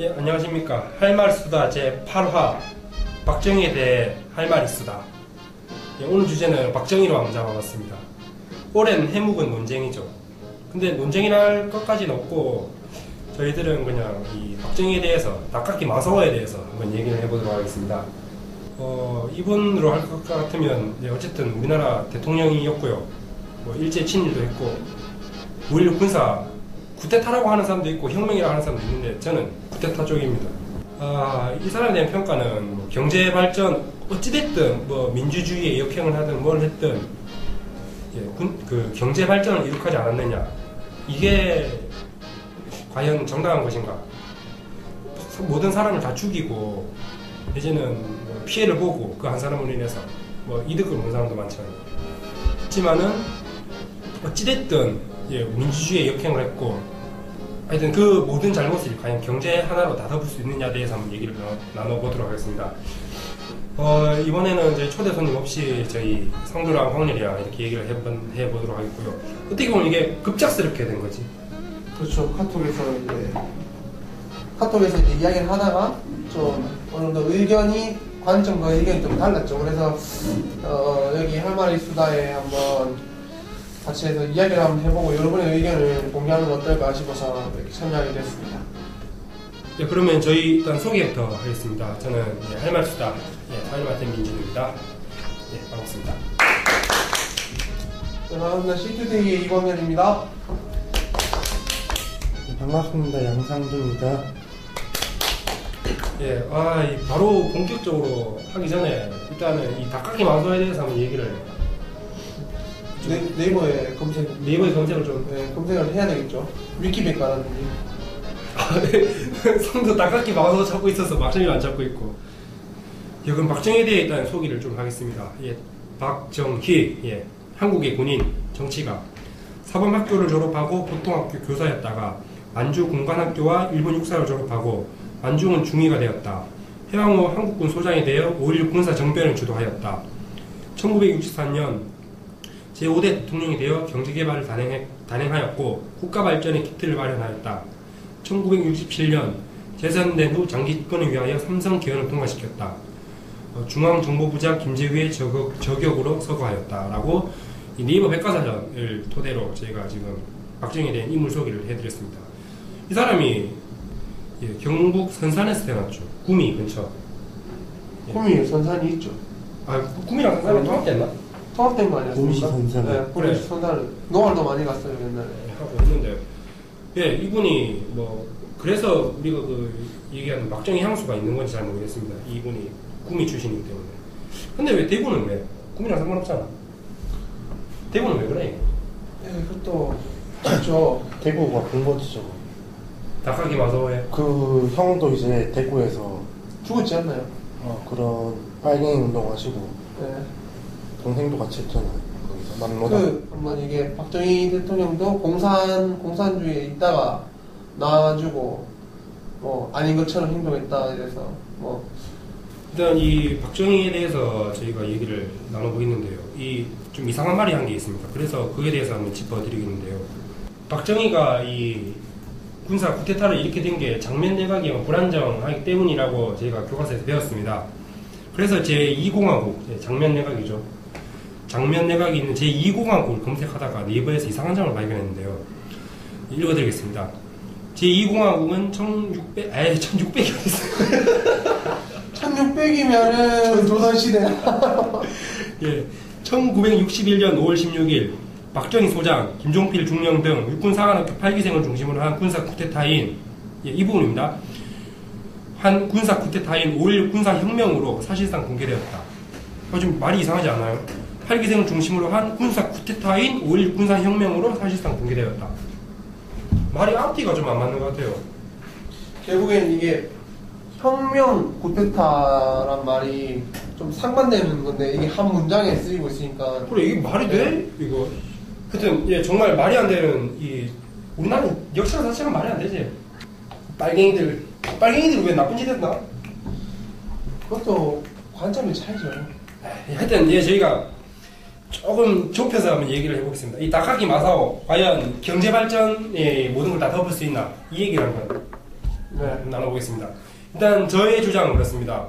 예, 안녕하십니까. 할 말 수다 제8화 박정희에 대해 할 말이 수다. 예, 오늘 주제는 박정희로 한번 잡아봤습니다. 오랜 해묵은 논쟁이죠. 근데 논쟁이랄 것까지는 없고 저희들은 그냥 이 박정희에 대해서 닭깎이 마사오에 대해서 한번 얘기를 해보도록 하겠습니다. 이분으로 할 것 같으면 어쨌든 우리나라 대통령이었고요. 뭐 일제 친일도 했고 5.16 군사 쿠데타라고 하는 사람도 있고 혁명이라고 하는 사람도 있는데 저는 쿠데타 쪽입니다. 이 사람에 대한 평가는 뭐 경제 발전 어찌됐든 뭐 민주주의에 역행을 하든 뭘 했든 그 경제 발전을 이룩하지 않았느냐, 이게 과연 정당한 것인가? 모든 사람을 다 죽이고 이제는 뭐 피해를 보고 그 한 사람으로 인해서 뭐 이득을 보는 사람도 많잖아요. 하지만은 어찌됐든 민주주의에 역행을 했고 하여튼 그 모든 잘못을 과연 경제 하나로 다 덮을 수 있느냐에 대해서 한번 얘기를 나눠보도록 하겠습니다. 이번에는 저희 초대 손님 없이 저희 성두랑 황렬이랑 이렇게 얘기를 해보도록 하겠고요. 어떻게 보면 이게 급작스럽게 된 거지. 그렇죠. 카톡에서 이제 이야기를 하다가 좀 어느 정도 관점과 의견이 좀 달랐죠. 그래서 여기 할 말이 수다에 한번 같이 해서 이야기를 한번 해보고 여러분의 의견을 공유하는 건 어떨까 싶어서 이렇게 참여하게 됐습니다. 예, 그러면 저희 일단 소개부터 하겠습니다. 저는 할 말 수다 사회마템 민준입니다. 예, 반갑습니다. 반갑습니다. C2D의 이광현입니다. 반갑습니다. 양상두입니다. 예, 바로 본격적으로 하기 전에 일단은 이 닭깎이 마사오에 대해서 한번 얘기를 네이버에 검색을 좀 검색을 해야 되겠죠. 위키백과라든지. 성도 닭깎이 마사오 찾고 있어서 박정희를 안 찾고 있고. 예, 그럼 박정희에 대해 일단 소개를 좀 하겠습니다. 예, 박정희, 한국의 군인, 정치가. 사범학교를 졸업하고 보통학교 교사였다가 만주 군관학교와 일본 육사를 졸업하고 만중은 중위가 되었다. 해방 후 한국군 소장이 되어 5.16 군사 정변을 주도하였다. 1964년 제5대 대통령이 되어 경제개발을 단행하였고 국가발전의 기틀을 마련하였다. 1967년 재선된 후 장기 집권을 위하여 삼성 개헌을 통과시켰다. 중앙정보부장 김재규의 저격으로 서거하였다. 라고 이 네이버 백과사전을 토대로 저희가 지금 박정희에 대한 인물 소개를 해드렸습니다. 이 사람이 경북 선산에서 태어났죠. 구미 근처. 구미 선산이 있죠. 구미랑 선산이 통합됐나? 통합된 거 아니었습니까? 구미시 선산. 네, 구미시 선산. 농활도 많이 갔어요 옛날에. 하고 있는데, 이분이 뭐 그래서 우리가 얘기하는 박정희 향수가 있는 건지 잘 모르겠습니다. 이분이 구미 출신이기 때문에. 근데 왜 대구는 왜? 구미랑 상관없잖아. 대구는 왜 그래? 그것도 그렇죠. 대구가 본거지죠. 닭깎이 마사오에 그 형도 이제 대구에서 죽었지 않나요? 그런 빨갱이 운동하시고 네. 동생도 같이 했잖아요. 거기서 남로당. 한번 이게 박정희 대통령도 공산주의에 있다가 나와가지고 뭐 아닌 것처럼 행동했다 이래서 뭐 일단 이 박정희에 대해서 저희가 얘기를 나눠보겠는데요. 이 좀 이상한 말이 한 게 있습니다. 그래서 그에 대해서 한번 짚어드리겠는데요. 박정희가 이 군사 쿠데타를 일으키게 된 게 장면 내각이 불안정하기 때문이라고 저희가 교과서에서 배웠습니다. 그래서 제2공화국, 장면 내각이죠. 장면 내각이 있는 제2공화국을 검색하다가 네이버에서 이상한 점을 발견했는데요. 읽어드리겠습니다. 제2공화국은 1600이 어딨어요? 1600이면은 조선시대야. 예, 1961년 5월 16일 박정희 소장, 김종필 중령 등 육군사관학교 8기생을 중심으로 한 군사 쿠데타인, 이 부분입니다. 한 군사 쿠데타인 5.16 군사혁명으로 사실상 공개되었다. 좀 말이 이상하지 않아요? 8기생을 중심으로 한 군사 쿠데타인 5.16 군사혁명으로 사실상 공개되었다. 말이 앞뒤가 좀 안 맞는 것 같아요. 결국엔 이게 혁명 쿠데타란 말이 좀 상반되는 건데 이게 한 문장에 쓰이고 있으니까. 그래, 이게 말이 돼? 이거. 하여튼 정말 말이 안 되는 우리나라 역사 자체가 말이 안 되지. 빨갱이들 왜 나쁜 짓 했나? 그것도 관점이 차이죠. 하여튼 저희가 조금 좁혀서 한번 얘기를 해보겠습니다. 이 닭깎이 마사오 과연 경제 발전에 모든 걸 다 덮을 수 있나? 이 얘기를 한번. 네. 나눠보겠습니다. 일단 저의 주장은 그렇습니다.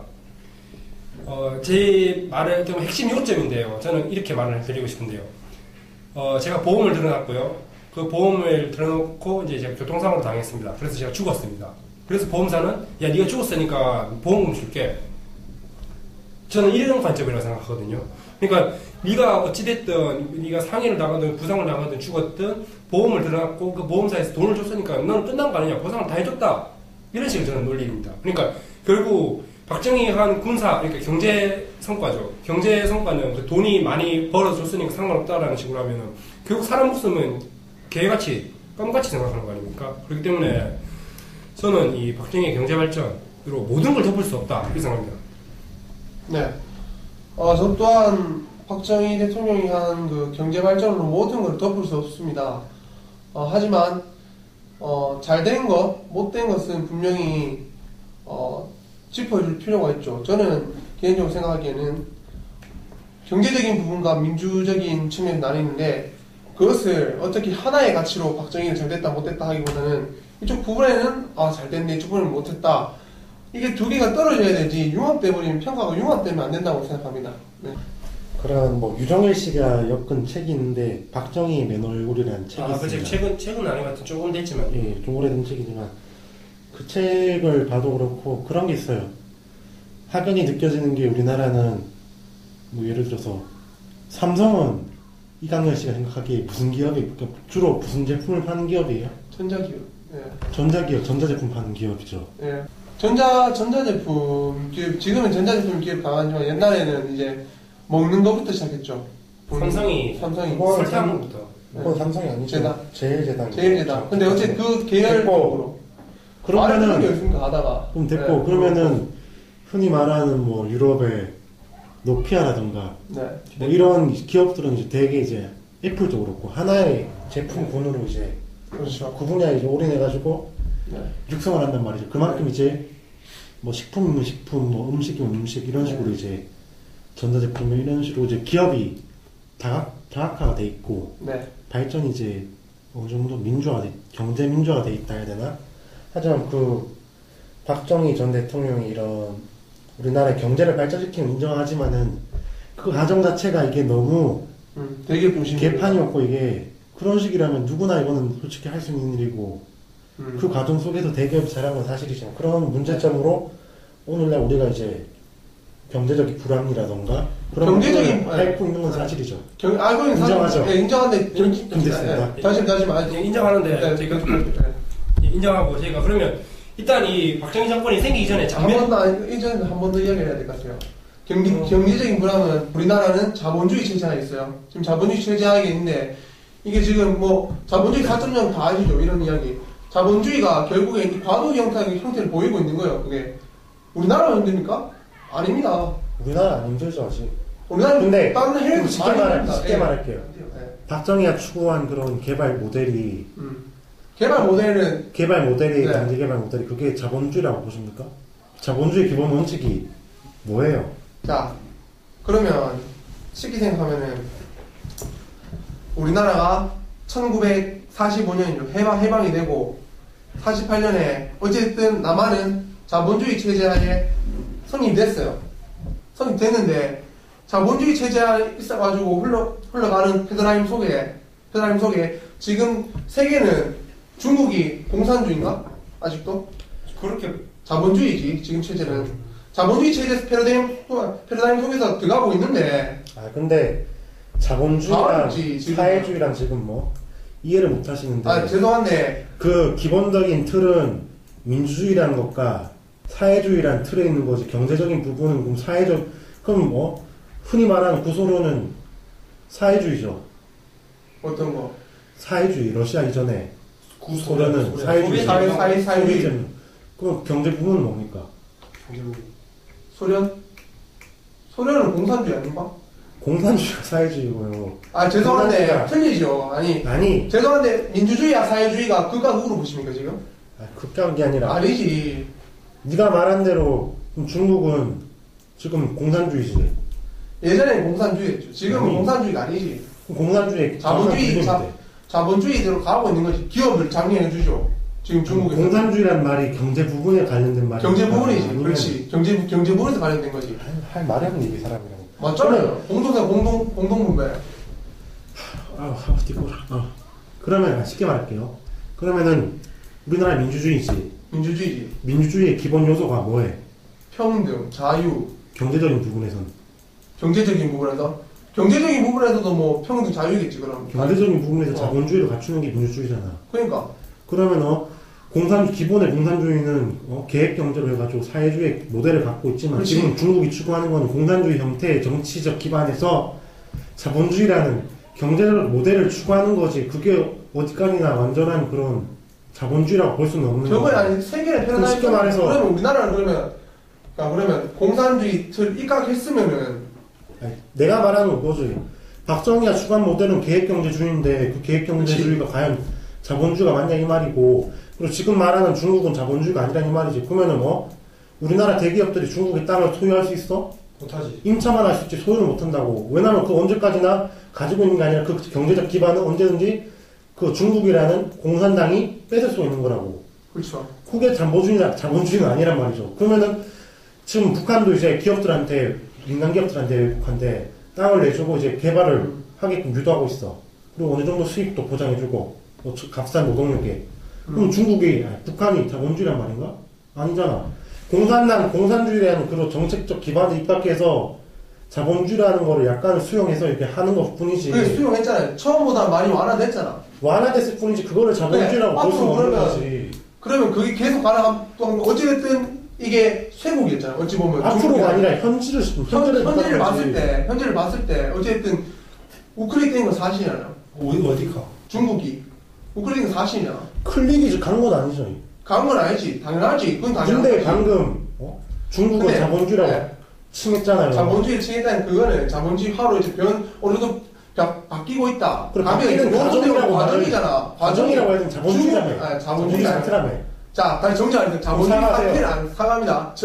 제 말의 좀 핵심 요점인데요. 저는 이렇게 말을 드리고 싶은데요. 제가 보험을 들어놨고요. 그 보험을 들어놓고 이제 제가 교통사고를 당했습니다. 그래서 제가 죽었습니다. 그래서 보험사는 야 네가 죽었으니까 보험금 줄게. 저는 이런 관점이라고 생각하거든요. 그러니까 네가 어찌됐든 네가 상해를 당하든 부상을 당하든 죽었든 보험을 들어놨고 그 보험사에서 돈을 줬으니까 너는 끝난 거 아니냐, 보상을 다 해줬다, 이런 식으로 저는 논리입니다. 그러니까 결국 박정희 한 군사, 그러니까 경제 성과죠. 경제 성과는 그 돈이 많이 벌어줬으니까 상관없다라는 식으로 하면은 결국 사람 목숨은 개같이 껌같이 생각하는 거 아닙니까? 그렇기 때문에 저는 이 박정희의 경제 발전으로 모든 걸 덮을 수 없다 이렇게 생각합니다. 네. 저 또한 박정희 대통령이 한 그 경제 발전으로 모든 걸 덮을 수 없습니다. 하지만 잘된 것, 못된 것은 분명히 짚어줄 필요가 있죠. 저는 개인적으로 생각하기에는 경제적인 부분과 민주적인 측면이 나뉘는데 그것을 어떻게 하나의 가치로 박정희는 잘됐다 못됐다 하기보다는 이쪽 부분에는 잘 됐네, 이쪽 부분은 못했다, 이게 두 개가 떨어져야 되지 융합돼버리면 평가가 융합되면 안 된다고 생각합니다. 네. 그런 뭐 유정일 씨가 엮은 책이 있는데 박정희 맨 얼굴이라는 책이 있습니다. 최근 아니면 조금 됐지만 예, 좀 오래된 책이지만 그 책을 봐도 그렇고 그런 게 있어요. 확연히 느껴지는 게 우리나라는 뭐 예를 들어서 삼성은 이강렬 씨가 생각하기에 무슨 기업이, 그러니까 주로 무슨 제품을 파는 기업이에요? 전자기업. 예. 전자기업, 전자제품 파는 기업이죠. 예. 전자제품 기업, 지금은 전자제품 기업 강하지만 옛날에는 이제 먹는 것부터 시작했죠. 삼성이 그건 설탕부터. 그건 삼성이 아니죠. 제당. 제일제당. 근데 어쨌든 그 계열적으로 그러면은 게 있습니까 하다가. 그럼 됐고, 그러면은 흔히 말하는 뭐 유럽의 노키아라든가 네. 뭐 이런 기업들은 이제 되게 이제 애플도 그렇고 하나의 제품군으로 이제 그렇죠. 그 분야에 이제 올인해가지고 네. 육성을 한단 말이죠. 그만큼 이제 뭐 식품이면 식품, 뭐 음식이면 음식 이런 식으로 이제 전자제품 이런 식으로 이제 기업이 다각화가 돼 있고 네. 발전이 이제 어느 정도 경제 민주화가 돼 있다 해야 되나? 하지만 그 박정희 전 대통령이 이런 우리나라의 경제를 발전시키는 인정하지만은 그 과정 자체가 이게 너무 되게 중심. 개판이었고, 이게 그런 식이라면 누구나 이거는 솔직히 할 수 있는 일이고 그 과정 속에서 대기업이 잘한 건 사실이지만 그런 문제점으로 오늘날 우리가 이제 경제적인 불합리라던가 그런 경제적인 앓고 있는 건 사실이죠. 알고 있는 인정하죠. 네, 인정하는데 됐습니다. 다시 말. 인정하는데 네, 제가 인정하고 제가 그러면 일단 이 박정희 정권이 생기기 전에 이전에 한 번 더 이야기를 해야 될 것 같아요. 경제적인 불황은 우리나라는 자본주의 체제 하에 있어요. 지금 자본주의 체제 하에 있는데 이게 지금 뭐 자본주의 4.0 다 아시죠? 이런 이야기. 자본주의가 결국에 이 과도 형태를 보이고 있는 거예요. 그게 우리나라만 힘듭니까? 아닙니다. 우리나라 안 힘들죠 아직. 우리나라 근데 다른 해외도 쉽게 말할게요. 네. 박정희가 추구한 그런 개발 모델이 개발 모델은 네. 경제 개발 모델이 그게 자본주의라고 보십니까? 자본주의 기본 원칙이 뭐예요? 자, 그러면 쉽게 생각하면은 우리나라가 1945년이죠. 해방이 되고 48년에 어쨌든 남한은 자본주의 체제하에 성립됐어요. 성립됐는데 자본주의 체제하에 있어가지고 흘러가는 패러다임 속에 지금 세계는 중국이 공산주의인가? 아직도? 그렇게 자본주의지 지금 체제는. 자본주의 체제 패러다임 속에서 들어가고 있는데. 근데 자본주의랑 지금. 사회주의랑 지금 뭐 이해를 못 하시는데. 죄송한데. 그 기본적인 틀은 민주주의라는 것과 사회주의라는 틀에 있는 거지. 경제적인 부분은 그럼 뭐 흔히 말하는 구소론은 사회주의죠. 어떤 거? 사회주의. 러시아 이전에 구소련은 사회주의. 사회주의. 그럼 경제 부분은 뭡니까? 소련은 공산주의 아닌가? 공산주의가 사회주의고요. 죄송한데 틀리죠. 아니 죄송한데 민주주의와 사회주의가 극과 극으로 보십니까 지금? 극단한 게 아니라 아니지. 네가 말한 대로 그럼 중국은 지금 공산주의지. 예전엔 공산주의였죠. 지금은 아니. 공산주의가 아니지. 공산주의 자본주의대로 가고 있는 거지. 기업을 장려해주죠. 지금 중국에서. 공산주의란 말이 경제 부분에 관련된 말이 경제 부분이지. 아니면 그렇지. 경제 부분에서 관련된 거지. 할 말이 없네 이 사람이랑. 맞잖아요. 공동분배. 그러면 쉽게 말할게요. 그러면은 우리나라 민주주의지. 민주주의지. 민주주의의 기본 요소가 뭐해? 평등, 자유. 경제적인 부분에선. 경제적인 부분에서도 뭐 평등, 자유겠지 그럼. 경제적인 부분에서 자본주의를 갖추는 게 민주주의잖아. 그러니까. 그러면 기본의 공산주의는 계획 경제로 해가지고 사회주의 모델을 갖고 있지만 그렇지. 지금 중국이 추구하는 건 공산주의 형태의 정치적 기반에서 자본주의라는 경제적 모델을 추구하는 거지. 그게 어디까지나 완전한 그런 자본주의라고 볼 수는 없는 저번에 거야. 아니 세계를 패러다임. 쉽게 말해서 그러면 우리나라는 그러면 공산주의 틀 입각했으면은 내가 말하는 건 그거지. 박정희가 추구한 모델은 계획경제주의인데 그 계획경제주의가 과연 자본주의가 맞냐 이 말이고, 그리고 지금 말하는 중국은 자본주의가 아니라 이 말이지. 그러면은 우리나라 대기업들이 중국의 땅을 소유할 수 있어? 못하지. 임차만 할 수 있지 소유를 못한다고. 왜냐면 그 언제까지나 가지고 있는 게 아니라 그 경제적 기반은 언제든지 그 중국이라는 공산당이 뺏을 수 있는 거라고. 그렇죠. 그게 자본주의는 아니란 말이죠. 그러면은 지금 북한도 이제 기업들한테, 민간 기업들한테 땅을 내주고 이제 개발을 하게끔 유도하고 있어. 그리고 어느 정도 수익도 보장해주고, 값싼 노동력에. 그럼 북한이 자본주의란 말인가? 아니잖아. 공산주의라는 그런 정책적 기반에 입각해서 자본주의라는 거를 약간 수용해서 이렇게 하는 것 뿐이지. 그게 수용했잖아요. 처음보다 많이 완화됐잖아. 완화됐을 뿐이지, 그거를 자본주의라고 볼 수는 없는 거지. 그러면 그게 계속 가능하면 어찌됐든 이게 쇄국이었잖아. 어찌 보면. 앞으로가 아니라 현재를 현재를 봤을 때 어쨌든 우클릭 된 건 사실이잖아요. 어디가? 중국이 우클릭 된 건 사실이잖아. 클릭이 간 건 아니죠. 간 건 아니지. 당연하지. 그건 당연하지. 근데 방금 중국은 근데, 자본주의라고 네. 칭했잖아요. 자본주의 칭했다는 그거는 자본주의화로 이제 어느 정도 바뀌고 있다. 그래, 바뀌는 과정이잖아. 과정이라고 해야 되는 자본주의라며. 자본주의 상태라며. 자, 다시 정리하겠습니다. 자본주의 사과하세요. 상태는 사과합니다.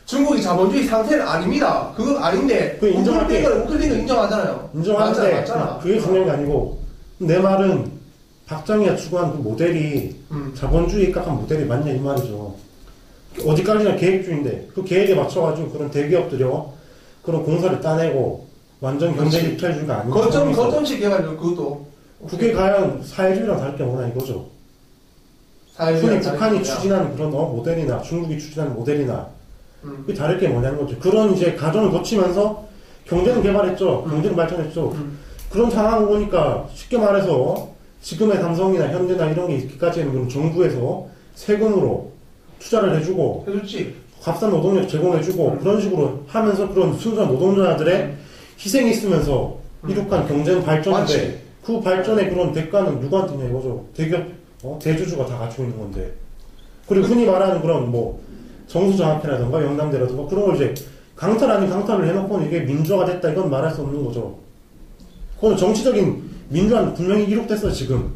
중국이 자본주의 상태는 아닙니다. 그거 아닌데. 그거 인정할게. 우클릭 건 인정하잖아요. 인정하는데 맞잖아. 그게 중요한 게 아니고, 내 말은 박정희가 추구한 그 모델이 자본주의에 입각한 모델이 맞냐 이 말이죠. 어디까지나 계획주의인데 그 계획에 맞춰가지고 그런 대기업들이 그런 공사를 따내고 완전 경제 입찰주의가 아니고 거점식 개발이죠. 그것도. 그게 과연 사회주의랑 다를 게 뭐냐 이거죠. 흔히 북한이 추진하는 그런 모델이나 중국이 추진하는 모델이나 그게 다를 게 뭐냐는 거죠. 그런 이제 과정을 거치면서 경제는 개발했죠. 경제는 발전했죠. 그런 상황을 보니까 쉽게 말해서 지금의 삼성이나 현대나 이런 게 있기까지는 그럼 정부에서 세금으로 투자를 해주고 해줬지. 값싼 노동력 제공해주고 그런 식으로 하면서 그런 순수한 노동자들의 희생이 있으면서 이룩한 경제는 발전인데 맞지. 그 발전의 그런 대가는 누구한테 있냐 이거죠. 대기업 대주주가 다 갖추고 있는 건데. 그리고 흔히 말하는 그런 정수장학회라든가 영남대라든가 그런 걸 이제 강탈 아닌 강탈을 해놓고는 이게 민주화가 됐다 이건 말할 수 없는 거죠. 그건 정치적인 민주화는 분명히 이룩됐어 지금.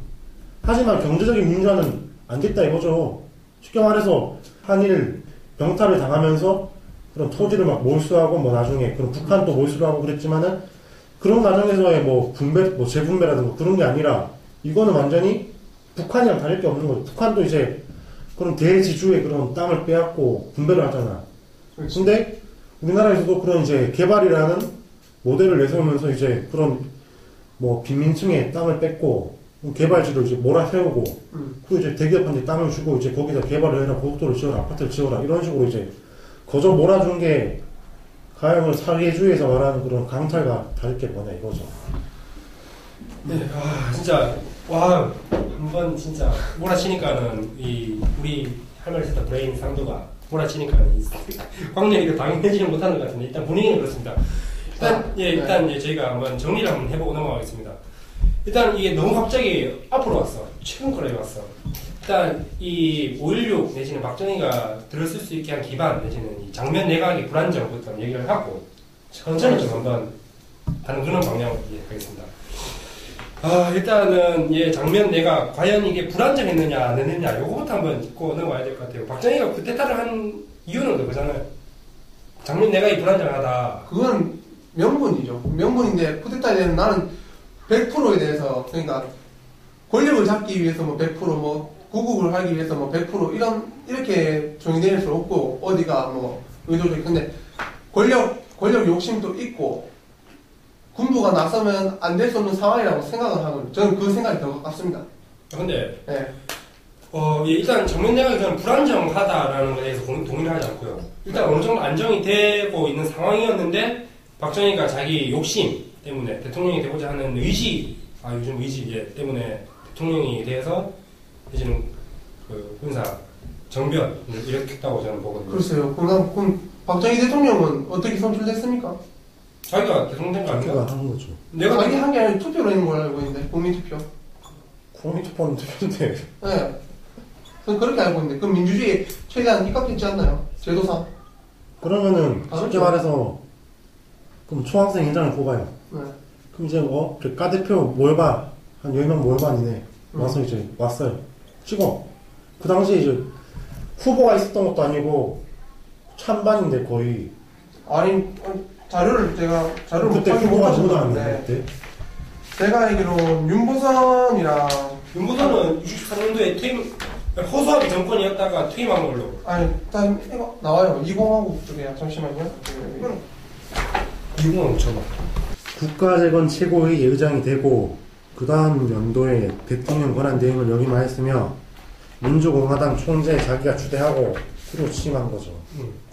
하지만 경제적인 민주화는 안 됐다 이거죠. 쉽게 말해서 한일 병탈을 당하면서 그런 토지를 막 몰수하고 나중에 그런 북한도 몰수를 하고 그랬지만은 그런 과정에서의 분배, 재분배라든가 그런 게 아니라 이거는 완전히 북한이랑 다를 게 없는 거죠. 북한도 이제 그런 대지주의 그런 땅을 빼앗고 분배를 하잖아. 그렇지. 근데 우리나라에서도 그런 이제 개발이라는 모델을 내세우면서 이제 그런 빈민층의 땅을 뺏고 개발지를 이제 몰아세우고 그리고 이제 대기업한테 땅을 주고 이제 거기다 개발을 해라, 고속도로를 지어라, 아파트를 지어라 이런 식으로 이제 거저 몰아준 게 가형을 사회주의에서 말하는 그런 강탈과 다를 게 뭐냐 이거죠. 네, 진짜 한번 진짜 몰아치니까는 우리 할 말 있었던 브레인 상도가 몰아치니까는 광렬이가 당연해지는 못하는 것 같은데 일단 분위기는 그렇습니다. 일단 이제 저희가 한번 정리를 한번 해보고 넘어가겠습니다. 일단 이게 너무 갑자기 앞으로 왔어. 최근 거래 왔어. 일단 이 5.16 내지는 박정희가 들었을 수 있게 한 기반 내지는 이 장면 내각의 불안정부터 얘기를 하고 천천히 좀 한번 하는 그런 방향으로 하겠습니다. 일단은 장면 내각 과연 이게 불안정했느냐 안 했느냐 요거부터 한번 짚고 넘어가야 될 것 같아요. 박정희가 쿠데타를 한 이유는 그거잖아요. 장면 내각이 불안정하다. 그건 명분이죠. 명분인데 쿠데타에 대해서 나는 100%에 대해서 그러니까 권력을 잡기 위해서 100% 구국을 하기 위해서 뭐 100% 이렇게 정의될 수 없고 어디가 뭐 의도적이 근데 권력 욕심도 있고 군부가 나서면 안 될 수 없는 상황이라고 생각을 하거든요. 저는 그 생각이 더 가깝습니다. 근데 네. 예, 일단 정면 내각이 저는 불안정하다라는 것에 대해서 동의를 하지 않고요. 일단 어느 정도 안정이 되고 있는 상황이었는데 박정희가 자기 욕심 때문에 대통령이 되고자 하는 의지, 요즘 의지 때문에 대통령이 돼서 이제는 그 군사 정변을 일으켰다고 저는 보거든요. 글쎄요. 그럼 박정희 대통령은 어떻게 선출됐습니까? 자기가 대통령 된 거 자기가 아닌가? 하는 거죠. 내가 자기 한 게 아니라 투표로 있는 걸 알고 있는데 국민투표. 국민투표는 투표인데 네. 저는 그렇게 알고 있는데 그 민주주의에 최대한 입각했지 않나요? 제도상. 그러면은 쉽게 다르죠. 말해서 그럼 초학생 회장을 뽑아요. 네. 그럼 이제 그 까대표 모여봐 한 10명 모여봐 아니네 와서 이제 왔어요. 찍어. 그 당시에 이제 후보가 있었던 것도 아니고 찬반인데 거의 아니 자료를 그때 못 후보가 가지고 누가 나왔는데 안 그때? 제가 알기로 윤보선이랑 윤보선은 64년도에 퇴임, 허수아비 정권이었다가 퇴임한 걸로. 아니 일단 이거 나와요. 20하고 쪽이야. 잠시만요. 이거는 20은 쳐봐. 국가재건 최고의 의장이 되고 그 다음 연도에 대통령 권한 대행을 역임하였으며 민주공화당 총재 자기가 주대하고 그리고 취임한 거죠.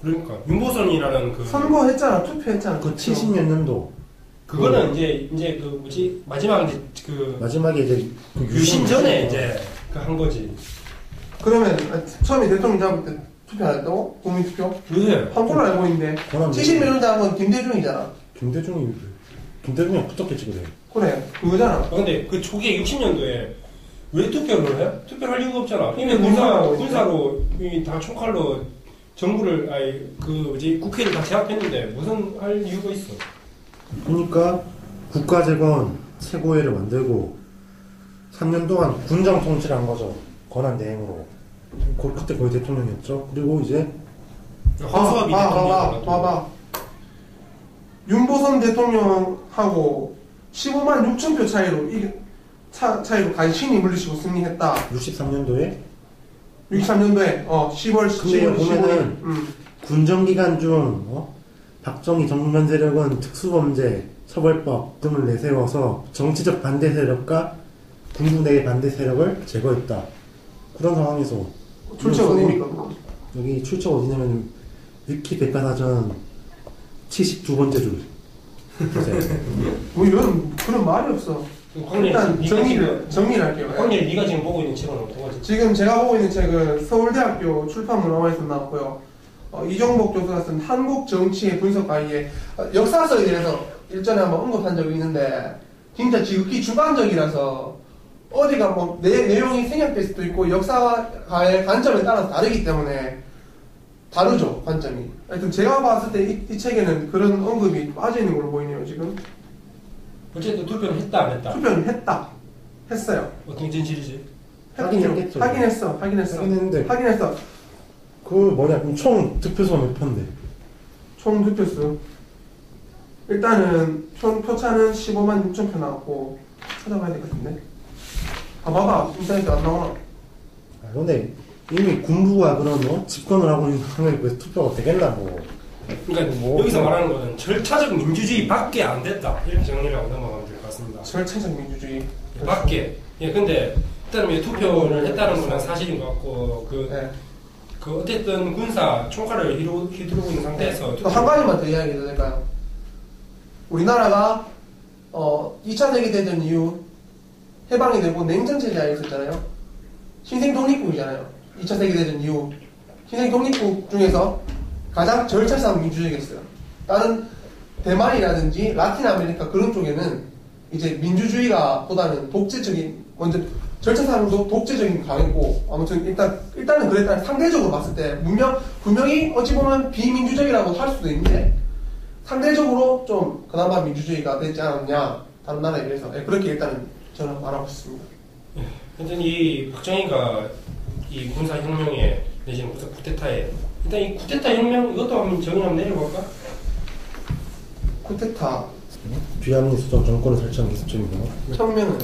그러니까 윤보선이라는 그 선거했잖아. 투표했잖아. 그 70몇 년도 그거는 이제 그 뭐지 마지막 이제 그 마지막에 이제 그 유신 전에 이제 그 한 거지. 그러면 처음에 대통령 잡을 때 투표 안 했다고? 국민투표? 왜? 한 걸로 알고 있는데 권한 70몇 년대 한 건 김대중이잖아. 김대중이 붙었겠지 그래. 그래 그거잖아. 근데 그 초기에 60년도에 왜 투표를 해? 투표를 할 이유가 없잖아. 이미 군사로 군사로 이미 다 총칼로 정부를 그 뭐지 국회를 다 제압했는데 무슨 할 이유가 있어? 그러니까 국가재건 최고회를 만들고 3년 동안 군정 통치를 한 거죠. 권한 대행으로. 그때 거의 대통령이었죠. 그리고 이제 허수아비 대통령. 봐봐. 윤보선 대통령하고 15만 6천 표 차이로 간신히 물리치고 승리했다. 63년도에 63년도에 10월 근데 15일 보면은 군정기간 중 박정희 정면 세력은 특수범죄 처벌법 등을 내세워서 정치적 반대 세력과 군부 내의 반대 세력을 제거했다. 그런 상황에서 출처 어디입니까? 그거? 여기 출처 어디냐면 위키 백과사전 72번째 줄 보세요. 뭐 이런 그런 말이 없어. 일단 정리를 할게요. 황렬 네가 지금 보고 있는 책은 어떤 거지? 지금 제가 보고 있는 책은 서울대학교 출판문화원에서 나왔고요. 이종복 교수가 쓴 한국 정치의 분석 가이에 역사서에 대해서 일전에 한번 언급한 적이 있는데 진짜 지극히 주관적이라서 어디가 뭐 내용이 생략될 수도 있고 역사가의 관점에 따라서 다르기 때문에 다르죠 관점이. 하여튼 제가 봤을 때 이 책에는 그런 언급이 빠져 있는 걸로 보이네요 지금. 어쨌든 투표를 했다 안 했다? 투표는 했어요. 어떤 진실이지? 하긴 했겠죠. 확인했어. 확인했는데. 확인했어. 그럼 총 득표수가 몇 표인데? 총 득표수. 일단은 표차는 15만 6천 표 나왔고 찾아봐야 될 것 같은데. 봐봐 인터넷에 안 나오나? 근데 이미 군부가 그런 집권을 하고 있는 상황에 왜 투표가 되겠나 뭐. 그러니까 여기서 말하는 거는 절차적 민주주의 밖에 안 됐다 이렇게 정리를 하고 넘어가면 될 것 같습니다. 절차적 민주주의 밖에. 근데 일단 투표를 했다는 거는 사실인 것 같고 그 어쨌든 군사 총칼을 휘두르고 있는 상태에서 또 한 가지만 더 이야기해도 될까요? 우리나라가 2차 세계대전 이후 해방이 되고 냉전체제가 있었잖아요. 신생 독립국이잖아요. 2차 세계대전 이후 신생 독립국 중에서 가장 절차상 민주주의겠어요. 다른 대만이라든지 라틴 아메리카 그런 쪽에는 이제 민주주의가 보다는 독재적인 먼저 절차상으로도 독재적인 강했고 아무튼 일단은 그랬다. 상대적으로 봤을 때 분명히 어찌 보면 비민주적이라고 할 수도 있는데 상대적으로 좀 그나마 민주주의가 되지 않았냐 다른 나라에 비해서 그렇게 일단은 저는 말하고 싶습니다. 하여튼 이 박정희가 이 군사혁명에 내지는 쿠데타에 일단 이 쿠데타 혁명 이것도 한번 정의 한번 내려볼까? 쿠데타 뒤합리 수정 정권을 설치한 게 수정이고 혁명은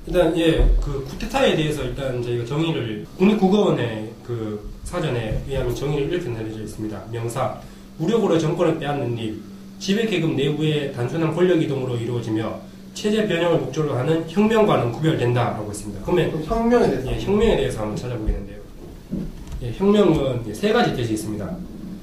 일단 그 쿠데타에 대해서 일단 저희가 정의를 국립국어원의 그 사전에 의하면 정의를 이렇게 내려져 있습니다. 명사 무력으로 정권을 빼앗는 일, 지배계급 내부의 단순한 권력 이동으로 이루어지며 체제 변형을 목적으로 하는 혁명과는 구별된다라고 했습니다. 그러면 혁명에 대해서 혁명에 대해서 한번 찾아보겠는데요. 혁명은 세 가지 뜻이 있습니다.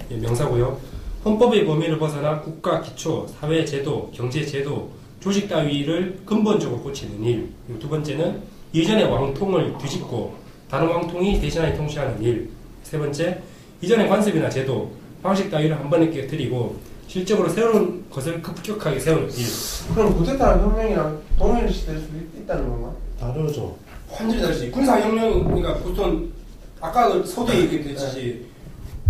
명사고요. 헌법의 범위를 벗어나 국가 기초, 사회 제도, 경제 제도, 조직 따위를 근본적으로 고치는 일. 그리고 두 번째는 이전의 왕통을 뒤집고 다른 왕통이 대신하여 통치하는 일. 세 번째, 이전의 관습이나 제도, 방식 따위를 한 번에 깨뜨리고 실적으로 새로운 것을 급격하게 세우는 일. 그럼 쿠데타랑 혁명이랑 동일시될 수 있다는 건가? 다르죠. 완전히 다르지. 군사혁명, 그러니까 보통 아까 서두에 얘기했듯이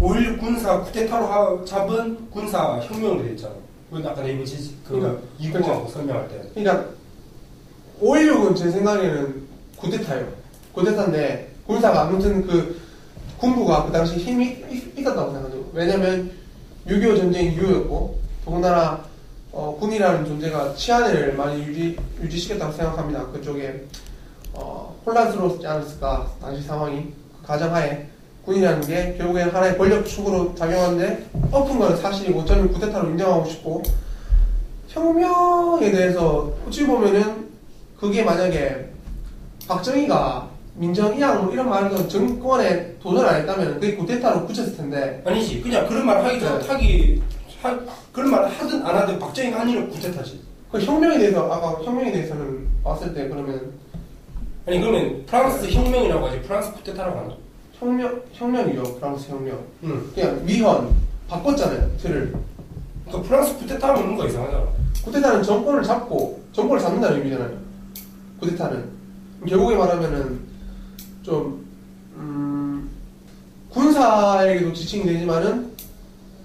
5.16 군사 쿠데타로 잡은 군사혁명으로 돼 있잖아. 그건 아까 내가 그러니까, 이구하고 설명할 때. 그러니까 5.16은 제 생각에는 쿠데타예요. 쿠데타인데 군사가 아무튼 그 군부가 그 당시 힘이 있었다고 생각하죠. 왜냐면 6.25 전쟁이 이유였고 더군다나 군이라는 존재가 치안을 많이 유지시켰다고 생각합니다. 그쪽에 혼란스러웠지 않았을까 당시 상황이 그 가정하에 군이라는 게 결국엔 하나의 권력축으로 작용하는데 엎은 건 사실이고 저는 쿠데타로 인정하고 싶고 혁명에 대해서 어찌 보면은 그게 만약에 박정희가 민정이양 뭐 이런 말도 정권에 도전 안 했다면 그게 쿠데타로 굳혔을 텐데 아니지. 그냥 그런 말 하기 전 그런 말 하든 안 하든 박정희가 한 일은 쿠데타지. 그 혁명에 대해서 아까 혁명에 대해서는 봤을 때 그러면 아니 그러면 프랑스 혁명이라고 하지 프랑스 쿠데타라고 하나? 혁명이죠. 프랑스 혁명. 응. 그냥 위헌 바꿨잖아요. 틀을. 그러니까 프랑스 쿠데타는 뭔가 이상하잖아. 쿠데타는 정권을 잡는다는 의미잖아요. 쿠데타는 결국에 말하면은 좀 군사에게도 지칭이 되지만은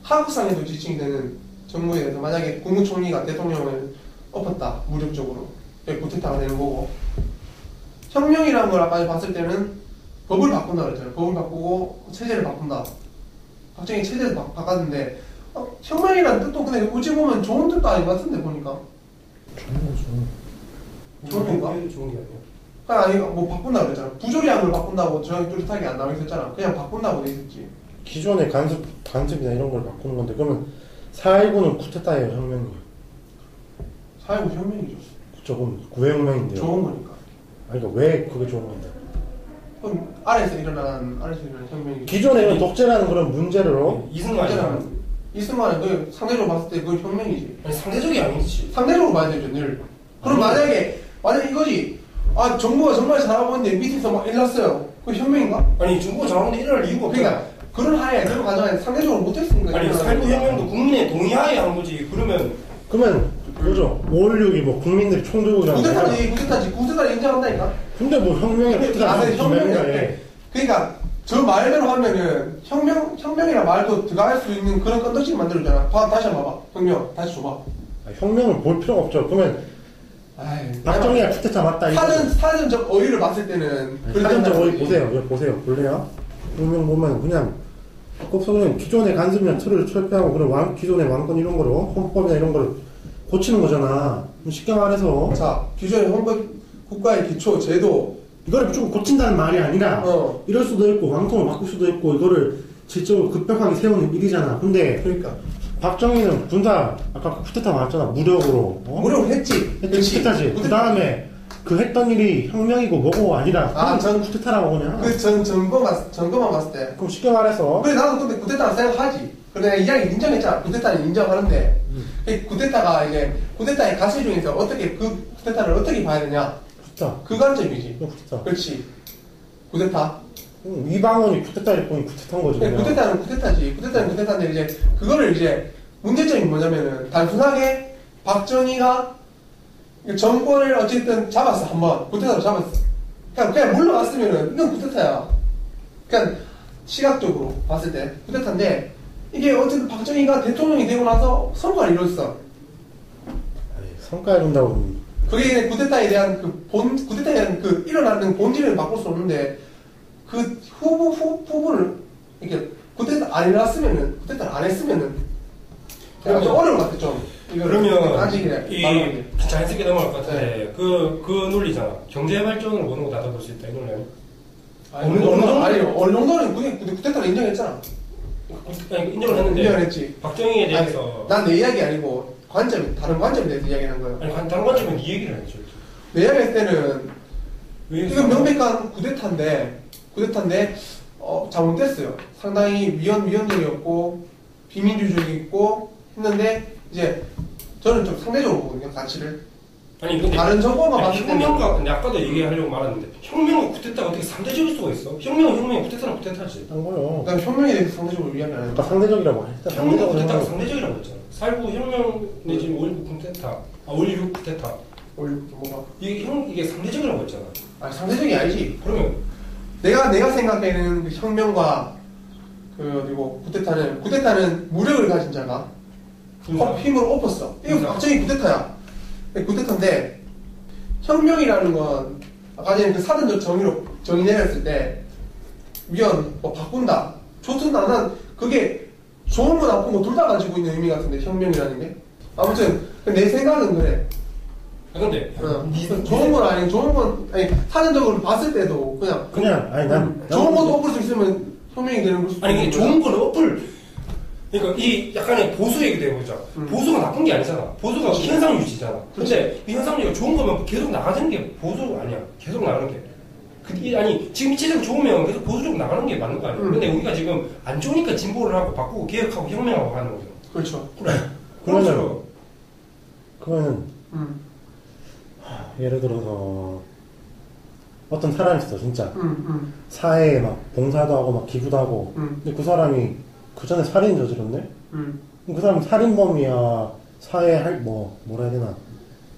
하극상에도 지칭이 되는 정부에 대해서 만약에 국무총리가 대통령을 엎었다 무력적으로 그게 쿠데타가 되는 거고 혁명이라는 걸 아까 봤을 때는 법을 바꾼다 그랬잖아요. 법을 바꾸고 체제를 바꾼다. 박정희 체제를 바꿨는데 혁명이라는 뜻도 근데 어찌 보면 좋은 뜻도 아닌 것 같은데 보니까 좋은 건가? 좋은 게 아니야. 아니 뭐 바꾼다 그랬잖아. 부조리한 걸 바꾼다고 저기 뚜렷하게 안 나와 있었잖아. 그냥 바꾼다고 돼 있었지. 기존의 간섭이나 이런 걸 바꾸는 건데 그러면 4.19는 쿠데타예요, 혁명이? 4.19 혁명이죠. 조금 구해혁명인데요. 좋은 거니까. 아니 그러니까 왜 그게 좋은 건데? 그럼 아래에서 일어나는 혁명이죠. 기존에는 독재라는 그런 문제로 이승만이랑 이승만은 그 상대적으로 봤을 때 그건 혁명이지. 아니 상대적이 아니지. 상대적으로 봐야 되죠 늘. 그럼 만약에 이거지. 아 정부가 정말 잘하고 있는데 밑에서 막 일났어요. 그게 혁명인가? 아니 중국가 잘하는데 일어날 이유가 없잖아. 그러니까 그런 하에 그런 가정에 상대적으로 못했으니까. 아니 살구 혁명도 국민의 동의하에 한 거지. 그러면 그죠? 5.16이 뭐 국민들이 총 들고 일하는 거야. 쿠데타를 인정한다니까. 근데 뭐 혁명이 쿠데타가 혁명인데. 그러니까 저 말대로 하면은 혁명이란 말도 들어갈 수 있는 그런 건덕지를 만들었잖아. 다시 한번 봐봐. 혁명 다시 줘봐. 혁명을 볼 필요가 없죠. 그러면 박정희가 쿠데타 맞다 이거. 사전적 어휘를 봤을 때는 사전적 어휘 보세요. 이거 보세요. 볼래요? 혁명 보면 그냥 그냥 기존의 간섭이나 틀을 철폐하고 그런 기존의 왕권 이런 거로 헌법이나 이런 거를 고치는 거잖아. 쉽게 말해서 자 기존의 헌법 국가의 기초 제도 이거를 무조건 고친다는 말이 아니라 이럴 수도 있고 왕통을 바꿀 수도 있고 이거를 질적으로 급격하게 세우는 일이잖아. 근데 그러니까 박정희는 군사 아까 쿠데타 말했잖아. 무력으로 무력을 했지. 쿠데타지. 그 다음에 그 했던 일이 혁명이고 뭐고 아니라 전 쿠데타라고 그냥 그 전거만 봤을 때 그럼 쉽게 말해서 그래 나도 근데 쿠데타라 생각하지. 근데 내가 이야기 인정했잖아. 쿠데타는 인정하는데 쿠데타가 이제 쿠데타의 가치 중에서 어떻게 그 쿠데타를 어떻게 봐야 되냐 그 관점이지. 쿠데타. 그렇지. 쿠데타. 이방원이 쿠데타일 뿐 쿠데타인 거지. 그냥. 쿠데타는 쿠데타지. 쿠데타는 쿠데타인데 이제 그거를 이제 문제점이 뭐냐면은 단순하게 박정희가 정권을 어쨌든 잡았어 한번 쿠데타로 잡았어. 그냥 물러갔으면은 이건 쿠데타야. 그냥 시각적으로 봤을 때 쿠데타인데 이게 어쨌든 박정희가 대통령이 되고 나서 성과를 이뤘어. 성과 이룬다고. 그게 쿠데타에 대한 쿠데타에 대한 일어나는 본질을 바꿀 수 없는데 그 후보를 이렇게 쿠데타 안 일어났으면은 쿠데타를 안 했으면은 좀 어려운 것 같아 좀. 그러면 아직이래. 이 자연스럽게 넘어갈 것 같은데 그 논리잖아. 경제 발전으로 모든 거 다 볼 수 있다 이 논리 아니야? 어느 정도는 쿠데타를 인정했잖아. 아니, 인정을 했는데 인정했지. 박정희에 대해서 난 내 이야기 아니고 다른 관점에 대해서 이야기하는 거예요. 아니 다른 관점은 네 얘기를 해야죠. 내 이야기 할 때는 왜 이건 명백한 쿠데타인데 잘못됐어요. 상당히 위헌적이었고 비민주적이었고 했는데 이제 저는 좀 상대적으로 보거든요. 가치를. 아니 근데 다른 정보만 봤을 때는 혁명과 근데 아까도 얘기하려고 말았는데 혁명과 쿠데타가 어떻게 상대적일 수가 있어? 혁명은 혁명이고 쿠데타는 쿠데타지. 한 거요. 난 혁명에 대해서 상대적으로 이야기 안 해요. 아까 상대적이라고 했다. 혁명과 쿠데타가 상대적이라고 했잖아. 살구 혁명 내지 5.19 쿠데타, 5.16 쿠데타. 뭐가? 이게 상대적이라고 했잖아. 아니 상대적이 아니지. 그러면 내가 생각하는 그 혁명과 그리고 쿠데타는 무력을 가진 자가 힘을 엎었어. 이거 군사. 박정희 쿠데타야. 쿠데타인데 혁명이라는 건 아까 전에 그 사전적 정의로 정의 내렸을 때 위헌 뭐 바꾼다 좋든 난 그게 좋은 거 나쁜 거 둘 다 가지고 있는 의미 같은데 혁명이라는 게 아무튼 내 생각은 그래. 근데 좋은 건 아니 좋은 건 아니 사전적으로 봤을 때도 그냥 아니 난 좋은 것도 엎을 수 있으면 혁명이 되는 걸 수도 아니 이게 있는 좋은 거야. 거는 어플 그러니까 이 약간의 보수 얘기 되어보자. 보수가 나쁜 게 아니잖아. 보수가 현상 유지잖아. 근데 이 현상 유지가 좋은 거면 계속 나가는 게 보수 아니야. 계속 나가는 게. 아니 지금 이체적으로 좋으면 계속 보수적으로 나가는 게 맞는 거 아니야. 근데 우리가 지금 안 좋으니까 진보를 하고 바꾸고 개혁하고 혁명하고 하는 거죠. 그렇죠. 그래. 그러면 예를 들어서 어떤 사람이 있어 진짜 사회에 막 봉사도 하고 막 기부도 하고 근데 그 사람이 그 전에 살인 저질렀네? 그 사람 살인범이야 사회 뭐라 해야 되나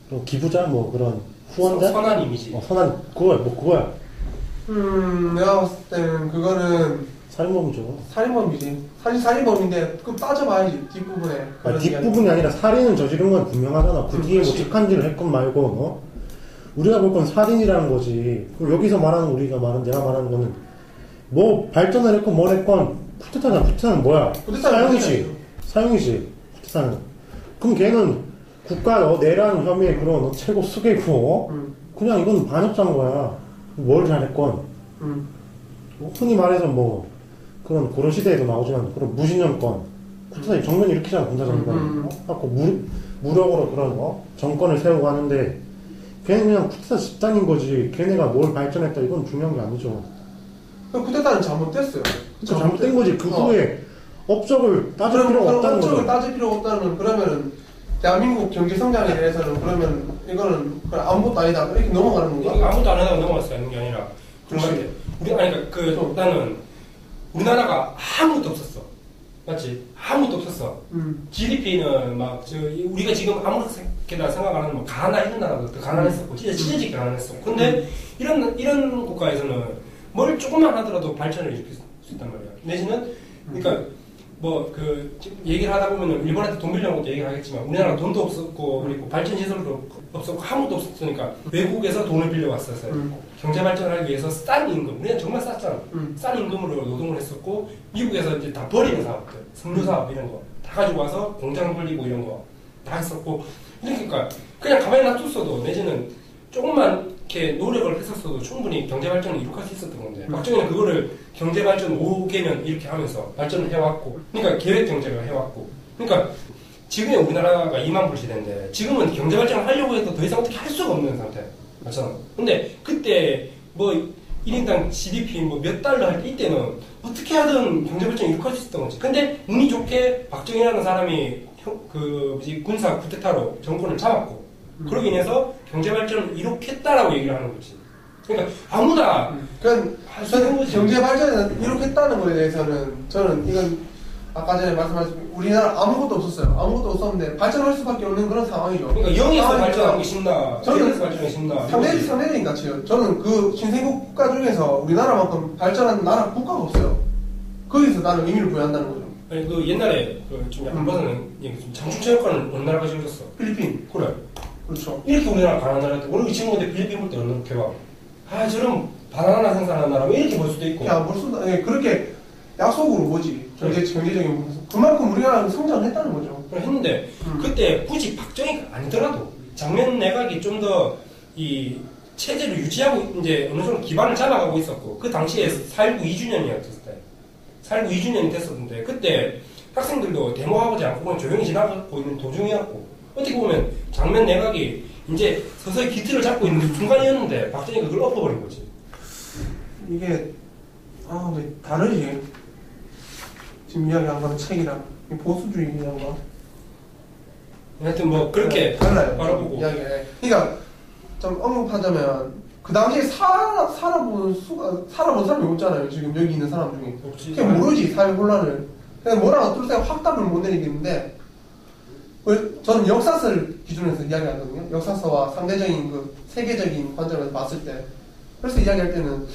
그런 기부자 뭐 그런 후원자? 선한 이미지. 선한 그거야. 내가 봤을 때는 그거는 살인범이죠. 살인범이지. 사실 살인범인데 그럼 따져봐야지 뒷부분에. 뒷부분이 아니라 살인을 저지른 건 분명하잖아. 그 뒤에 뭐 직한지를 했건 말고 우리가 볼 건 살인이라는 거지. 그럼 여기서 말하는 내가 말하는 거는 뭐 발전을 했건 뭘 했건 쿠데타잖아. 쿠데타는 뭐야? 사형이지. 쿠데타는. 그럼 걔는 국가 내란 혐의의 그런 최고 수괴고 그냥 이건 반역자인 거야. 뭘 잘했건. 흔히 말해서 뭐 그런 고려시대에도 나오지만 그런 무신정권 쿠데타 정면이 일으키잖아. 군사정권. 갖고 무력으로 그런 정권을 세우고 하는데 걔는 그냥 쿠데타 집단인 거지. 걔네가 뭘 발전했다 이건 중요한 게 아니죠. 쿠데타는 잘못됐어요. 잘못된 거지. 그 후에 업적을 따질 필요가 없다는 거죠. 업적을 따질 필요가 없다는 그러면은 대한민국 경제 성장에 대해서는 그러면 이거는 아무것도 아니다 이렇게 넘어가는 건가? 이거 아무도 안 하다가 넘어갔어요. 하는 게 아니라 그렇지. 나는 우리나라가 아무것도 없었어. 맞지? 아무것도 없었어. GDP는 우리가 지금 아무렇게나 생각하는 뭐 가나 이런 나라도 더 가난했었고 진짜 찢어지게 가난했어. 근데 이런 국가에서는 뭘 조금만 하더라도 발전을 일으킬 수 있단 말이야. 내지는 그러니까 지금 얘기를 하다 보면은 일본한테 돈 빌려온 것도 얘기를 하겠지만 우리나라가 돈도 없었고 그리고 발전 시설도 없었고 아무것도 없었으니까 외국에서 돈을 빌려왔었어요. 경제 발전을 하기 위해서 싼 임금, 우리는 정말 쌌잖아. 싼 임금으로 노동을 했었고 미국에서 이제 다 버리는 사업들, 석유 사업 이런 거 다 가지고 와서 공장 돌리고 이런 거 다 했었고 그러니까 그냥 가만히 놔뒀어도 내지는 조금만 이렇게 노력을 했었어도 충분히 경제 발전을 이룩할 수 있었던 건데 박정희는 그거를 경제 발전 5개년 이렇게 하면서 발전을 해왔고 그러니까 계획 경제를 해왔고 그러니까 지금의 우리나라가 2만 불 시대인데 지금은 경제 발전을 하려고 해도 더 이상 어떻게 할 수가 없는 상태 맞잖아. 근데 그때 1인당 GDP 몇 달러 할 때 이때는 어떻게 하든 경제 발전을 이룩할 수 있었던 거지. 근데 운이 좋게 박정희라는 사람이 군사 쿠데타로 정권을 잡았고 그러기 인해서 경제 발전을 이룩했다라고 얘기를 하는 거지. 그러니까 아무나 저는 경제 발전을 이룩했다는 거에 대해서는 저는 이건 아까 전에 말씀하신 우리나라 아무것도 없었어요. 아무것도 없었는데 발전할 수밖에 없는 그런 상황이죠. 그러니까 0에서 발전하는 게 쉽나? 저는 0에서 발전하는 게 쉽나? 상대적인 가치요. 저는 그 신생국 국가 중에서 우리나라만큼 발전한 나라 국가가 없어요. 거기서 나는 의미를 부여한다는 거죠. 아니 옛날에 좀 약간 벗어나는 얘기 좀 장충체육관을 어느 나라가 지어줬어? 필리핀. 그래. 그렇죠. 이렇게 우리나라 가난한 나라인데 오늘 지금 근데 필리핀 볼 때 어떻게 봐? 저런 바나나 생산하는 나라 이렇게 볼 수도 있고. 그렇게 약속으로 뭐지? 경제적인 그만큼 우리나라는 성장했다는 거죠. 했는데 그때 굳이 박정희가 아니더라도 장면 내각이 좀 더 이 체제를 유지하고 이제 어느 정도 기반을 잡아가고 있었고 그 당시에 4.19 2주년이었을 때 4.19 2주년이 됐었는데 그때 학생들도 데모하고지 않고 그냥 조용히 지나가고 있는 도중이었고 어떻게 보면 장면 내각이 이제 서서히 기틀을 잡고 있는 순간이었는데 박정희가 그걸 엎어버린 거지. 이게 근데 다르지. 지금 이야기한 거는 책이랑 보수주의 이야기한 거. 하여튼 뭐 그렇게 달라요. 바라보고. 이야기. 그러니까 좀 언급하자면 그 당시에 살아본 사람이 없잖아요. 지금 여기 있는 사람 중에. 그냥 모르지 사회 혼란을. 그냥 뭐라고 뚫을 생각 확답을 못 내리겠는데 저는 역사서를 기준으로 해서 이야기하거든요. 역사서와 상대적인 그 세계적인 관점에서 봤을 때 그래서 이야기할 때는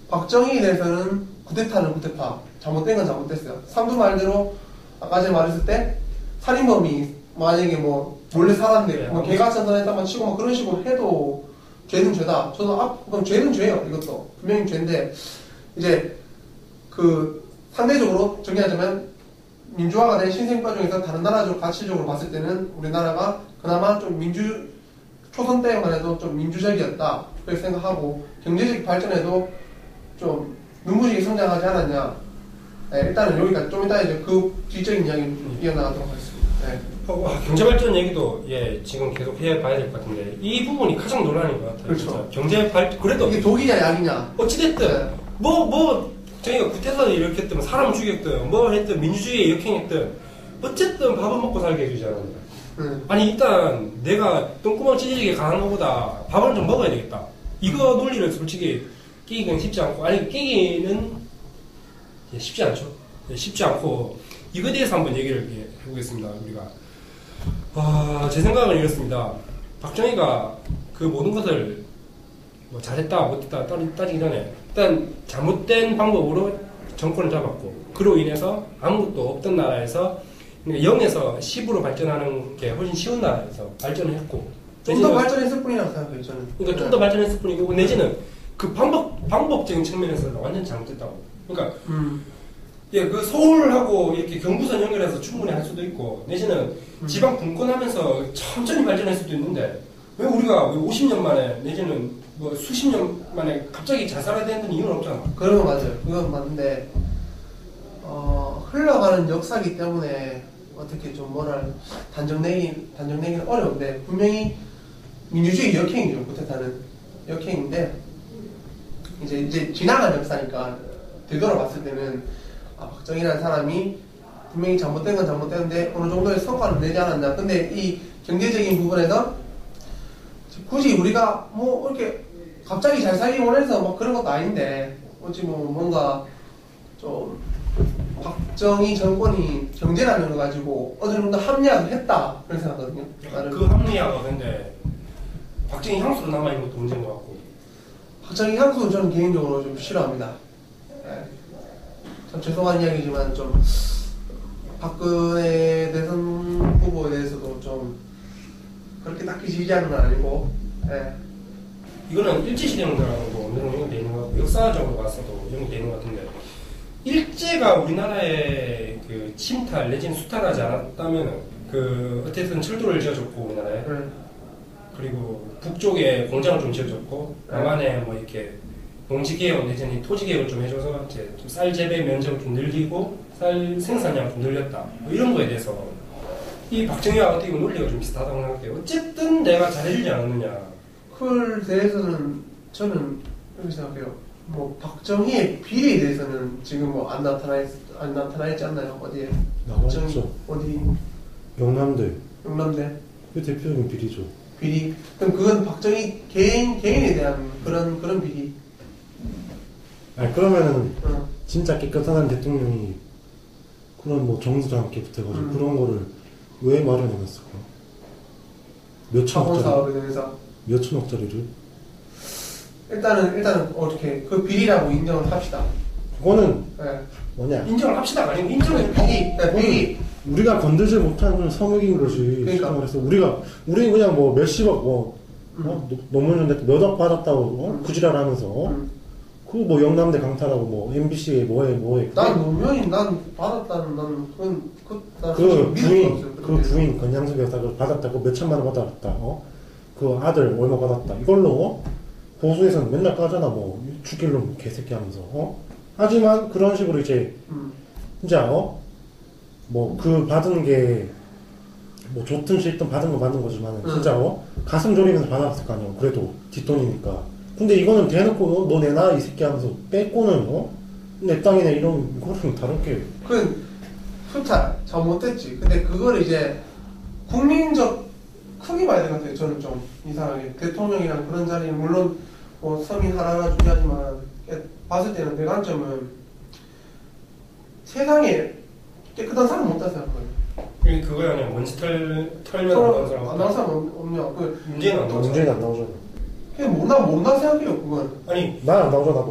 박정희에 대해서는 쿠데타는 쿠데타, 잘못된 건 잘못됐어요. 상두 말대로 아까 전에 말했을 때 살인범이 만약에 뭐 몰래 살았는데 뭐 개가천선했다만 치고 막 그런 식으로 해도 죄는 죄다. 저도 그럼 죄는 죄예요. 이것도 분명히 죄인데 이제 그 상대적으로 정리하자면 민주화가 된 신생국가 중에서 다른 나라적 가치적으로 봤을 때는 우리나라가 그나마 좀 초선 때만 해도 좀 민주적이었다 그렇게 생각하고 경제적 발전에도 좀 눈부시게 성장하지 않았냐. 네, 일단은 여기까지 좀 이따 이제 그 뒤적인 이야기 이어나가도록 하겠습니다. 네. 경제발전 얘기도 지금 계속 해봐야 될 것 같은데 이 부분이 가장 논란인 것 같아요. 그렇죠. 경제발전 그래도 이게 독이냐 약이냐. 어찌됐든 네. 저희가 구태타를 이렇게 했든 사람 죽였든 뭐 했든 민주주의에 역행했든 어쨌든 밥은 먹고 살게 해주잖아요. 아니 일단 내가 똥구멍 찢어지게 가는 것보다 밥을 좀 먹어야 되겠다. 이거 논리를 솔직히 깨기는 쉽지 않고 깨기는 쉽지 않죠. 쉽지 않고 이거에 대해서 한번 얘기를 해보겠습니다. 우리가 제 생각은 이렇습니다. 박정희가 그 모든 것을 뭐 잘했다 못했다 따지기 전에 일단 잘못된 방법으로 정권을 잡았고 그로 인해서 아무것도 없던 나라에서 0에서 10으로 발전하는 게 훨씬 쉬운 나라에서 발전을 했고 좀 더 발전했을 뿐이라고 생각해요. 저는. 그러니까 좀 더 발전했을 뿐이고 내지는 그 방법적인 측면에서 완전 잘못됐다고. 그러니까 그 서울하고 이렇게 경부선 연결해서 충분히 할 수도 있고 내지는 지방 분권하면서 천천히 발전할 수도 있는데 왜 우리가 50년 만에 내지는 뭐 수십 년 만에 갑자기 잘 살아야 되는 이유는 없잖아. 그런 건 맞아요. 그건 맞는데 흘러가는 역사기 때문에 어떻게 좀 뭐랄 단정내기는 어려운데 분명히 민주주의 역행이죠. 쿠데타는 역행인데 이제 지나간 역사니까 되돌아봤을 때는 박정희라는 사람이 분명히 잘못된 건 잘못됐는데 어느 정도의 성과를 내지 않았나. 근데 이 경제적인 부분에서 굳이 우리가 뭐 이렇게 갑자기 잘 살기 원해서 뭐 그런 것도 아닌데 어찌 뭐 뭔가 좀 박정희 정권이 경제라는 걸 가지고 어느 정도 합리화를 했다 그런 생각하거든요. 그 합리화가 근데 박정희 향수로 남아있는 것도 문제인 것 같고 박정희 향수는 저는 개인적으로 좀 싫어합니다. 네. 참 죄송한 이야기지만 좀 박근혜 대선 후보에 대해서도 좀 그렇게 딱히 지지하는 건 아니고 네. 이거는 일제시대문화라고 어느 정도 연결되어 있는 것 같고 역사적으로 봤어도 연결되어 있는 것 같은데 일제가 우리나라에 그 침탈 내지는 수탈하지 않았다면 그 어쨌든 철도를 지어줬고 우리나라에 그리고 북쪽에 공장을 좀 지어줬고 남한에 뭐 이렇게 농지개혁 내지는 토지개혁을 좀 해줘서 이제 좀 쌀 재배 면적을 좀 늘리고 쌀 생산량을 좀 늘렸다 뭐 이런 거에 대해서 이 박정희와 어떻게 보면 논리가 좀 비슷하다고 생각해요. 어쨌든 내가 잘해주지 않았느냐. 그걸 대해서는 저는 이렇게 생각해요. 뭐 박정희의 비리에 대해서는 지금 뭐 안 나타나 있지 않나요? 어디에? 나왔죠. 어디? 영남대. 영남대. 그 대표적인 비리죠. 비리. 그럼 그건 박정희 개인에 대한 그런 비리. 아니 그러면은 진짜 깨끗한 대통령이 그런 뭐 정수장께 붙어가지고 그런 거를 왜 마련해놨을까? 몇천억짜리? 사업에 대해서 몇천억짜리를? 일단은 어떻게 그 비리라고 인정을 합시다. 그거는 네. 뭐냐? 인정을 합시다가 아니고 인정을 비리. 네, 비리. 우리가 건들지 못하는 성역인 것이. 그러니까. 그래서 우리 그냥 뭐 몇십억 뭐 노무현 몇 억 받았다고 구지랄하면서 그 뭐 영남대 강탈하고 뭐 MBC에 뭐해 난 노무현이 난 받았다는 난 난 그 믿을 수가 없어요. 그 부인 권양숙 여사가 받았다고 몇 천만 원 받았다. 그 아들 얼마 받았다. 이걸로 보수에서는 맨날 까잖아. 뭐 죽일로 개새끼 하면서. 하지만 그런 식으로 이제 진짜 뭐 그 받은 게 뭐 좋든 싫든 받은 거 받은 거지만 진짜 가슴 졸이면서 받았을 거 아니야. 그래도 뒷돈이니까. 근데 이거는 대놓고 너 내놔 이 새끼 하면서 뺏고는 내 땅이네 이런 이거는 다른 게. 그건 수탈 잘못됐지. 근데 그걸 이제 국민적 크게 봐야 될 것 같아요. 저는 좀 이상하게 대통령이랑 그런 자리는 물론 뭐 서민 하나하나 중요하지만 봤을 때는 내 관점은 세상에 깨끗한 사람 없다 생각해요. 그거야 그냥 먼지 털면 안 나온 사람 안 나온 사람 없냐? 그 문제는 안 나오잖아. 문제는 안 나오잖아. 그냥 모른다 생각해요. 그건. 아니 난 안 나오잖아.